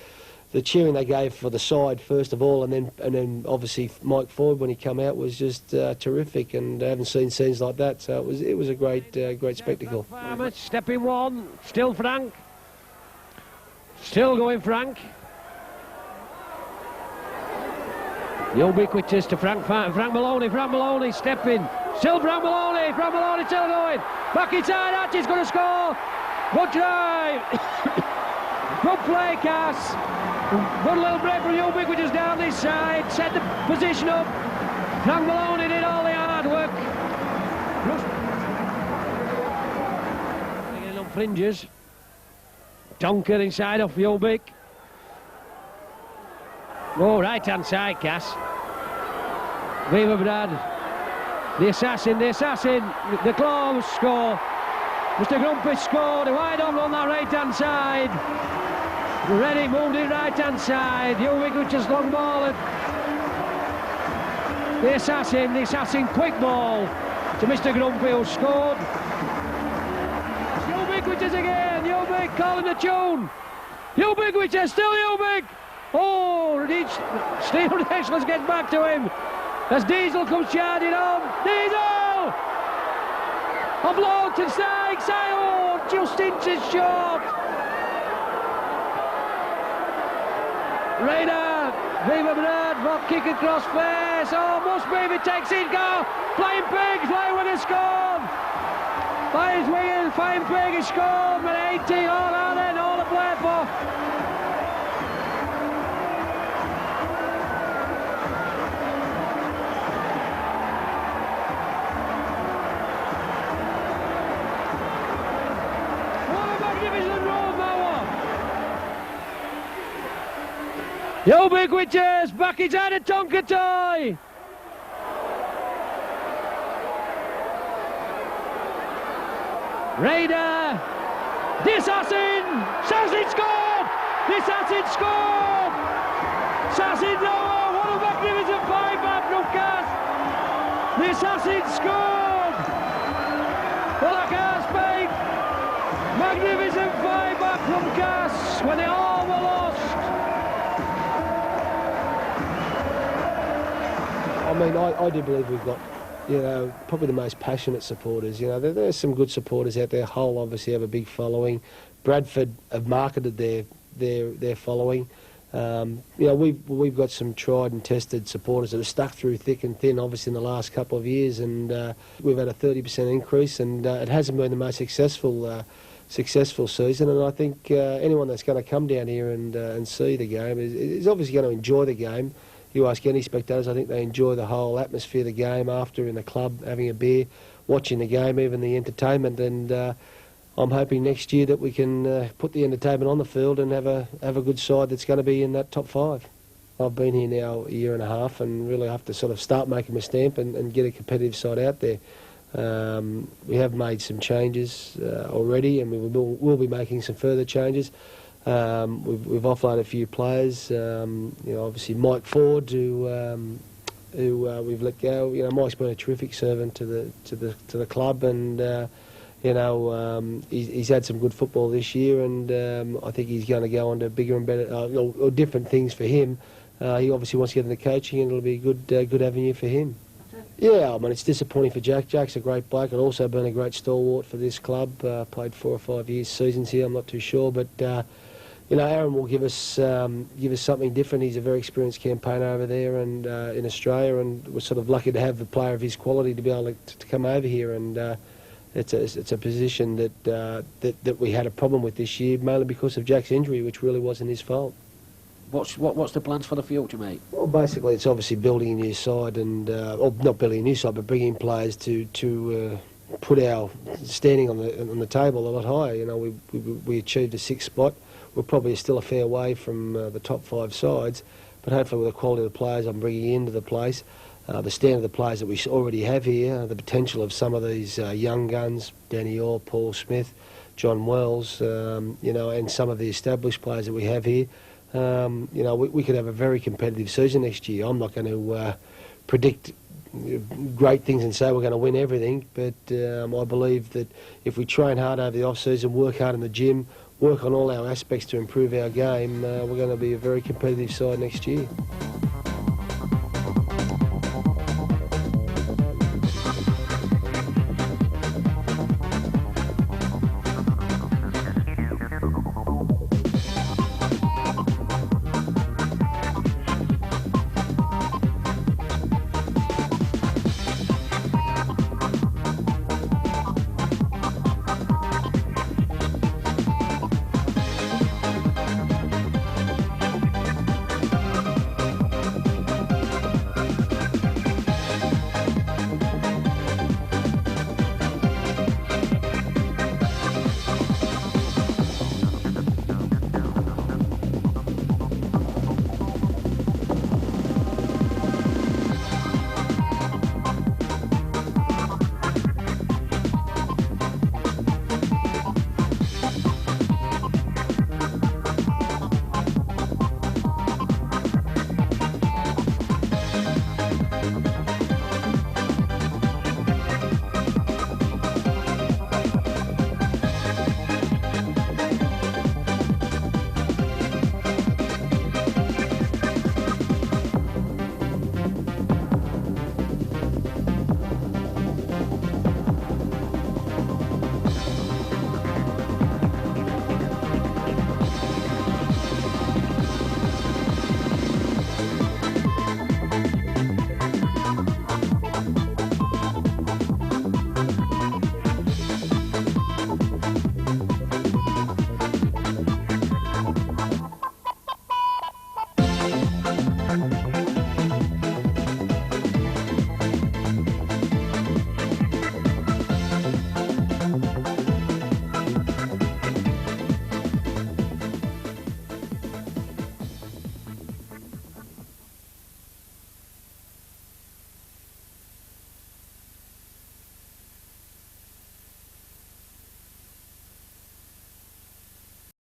the cheering they gave for the side first of all, and then obviously Mike Ford when he came out was just terrific, and I haven't seen scenes like that. So it was a great spectacle. Step in one, still Frank, still going Frank. The ubiquitous to Frank Maloney stepping, still Frank Maloney still going. Back inside, Hatchett's going to score. Good drive. Good play, Cass. Good little break from the ubiquitous down this side. Set the position up. Frank Maloney did all the hard work. Getting on fringes. Donker inside off Ubik. Oh, right hand side, Cass. Viva Brad. The assassin. The Claws score. Mr. Grumpy scored. A wide on that right hand side. Ready, moved in right hand side. The ubiquitous long ball. The assassin, quick ball to Mr. Grumpy, who scored. Ubiquitous again. Ubic calling the tune. Ubiquitous, still Ubic. Oh, Stephen Hexless gets back to him as Diesel comes charging on. Diesel! Offload to Sykes. Oh, just inches short. Raider, Viva Brad, for kick across face. Oh, must be if it takes it. Go. Flying Pig, Flying Wing has scored. Flying Pig has scored. With 18 all out then, all to play for. Ubiquitous, back inside of Tonkatoy. Raider, the assassin scored! The assassin scored! Assassin, no, what a magnificent five-back from Cass! The assassin scored! Well, I can't speak! Magnificent five-back from Cass when they all were lost! I mean, I do believe we've got, you know, probably the most passionate supporters. You know, there's some good supporters out there. Hull obviously have a big following. Bradford have marketed their following. You know, we've got some tried and tested supporters that have stuck through thick and thin, obviously in the last couple of years, and we've had a 30% increase, and it hasn't been the most successful successful season, and I think anyone that's going to come down here and see the game is obviously going to enjoy the game. You ask any spectators, I think they enjoy the whole atmosphere of the game, after in the club, having a beer, watching the game, even the entertainment, and I'm hoping next year that we can put the entertainment on the field and have a good side that's going to be in that top 5. I've been here now a year and a half and really have to sort of start making my stamp and get a competitive side out there. We have made some changes already, and we will be making some further changes. We've offloaded a few players. Obviously Mike Ford, who we've let go. Mike's been a terrific servant to the club, and he's had some good football this year, and I think he's going to go on to bigger and better or different things for him. He obviously wants to get into coaching, and it'll be a good avenue for him. Yeah, I mean, it's disappointing for Jack. Jack's a great bloke, and also been a great stalwart for this club. Played 4 or 5 seasons here. I'm not too sure, but Aaron will give us something different. He's a very experienced campaigner over there and in Australia, and we're sort of lucky to have a player of his quality to be able to come over here. And it's a position that we had a problem with this year, mainly because of Jack's injury, which really wasn't his fault. What's the plans for the future, mate? Well, basically, it's obviously building a new side, and or not building a new side, but bringing players to put our standing on the table a lot higher. We achieved a 6th spot. We're probably still a fair way from the top 5 sides, but hopefully with the quality of the players I'm bringing into the place, the standard of the players that we already have here, the potential of some of these young guns, Danny Orr, Paul Smith, John Wells, and some of the established players that we have here. We could have a very competitive season next year. I'm not going to predict great things and say we're going to win everything, but I believe that if we train hard over the off-season, work hard in the gym, work on all our aspects to improve our game, we're going to be a very competitive side next year.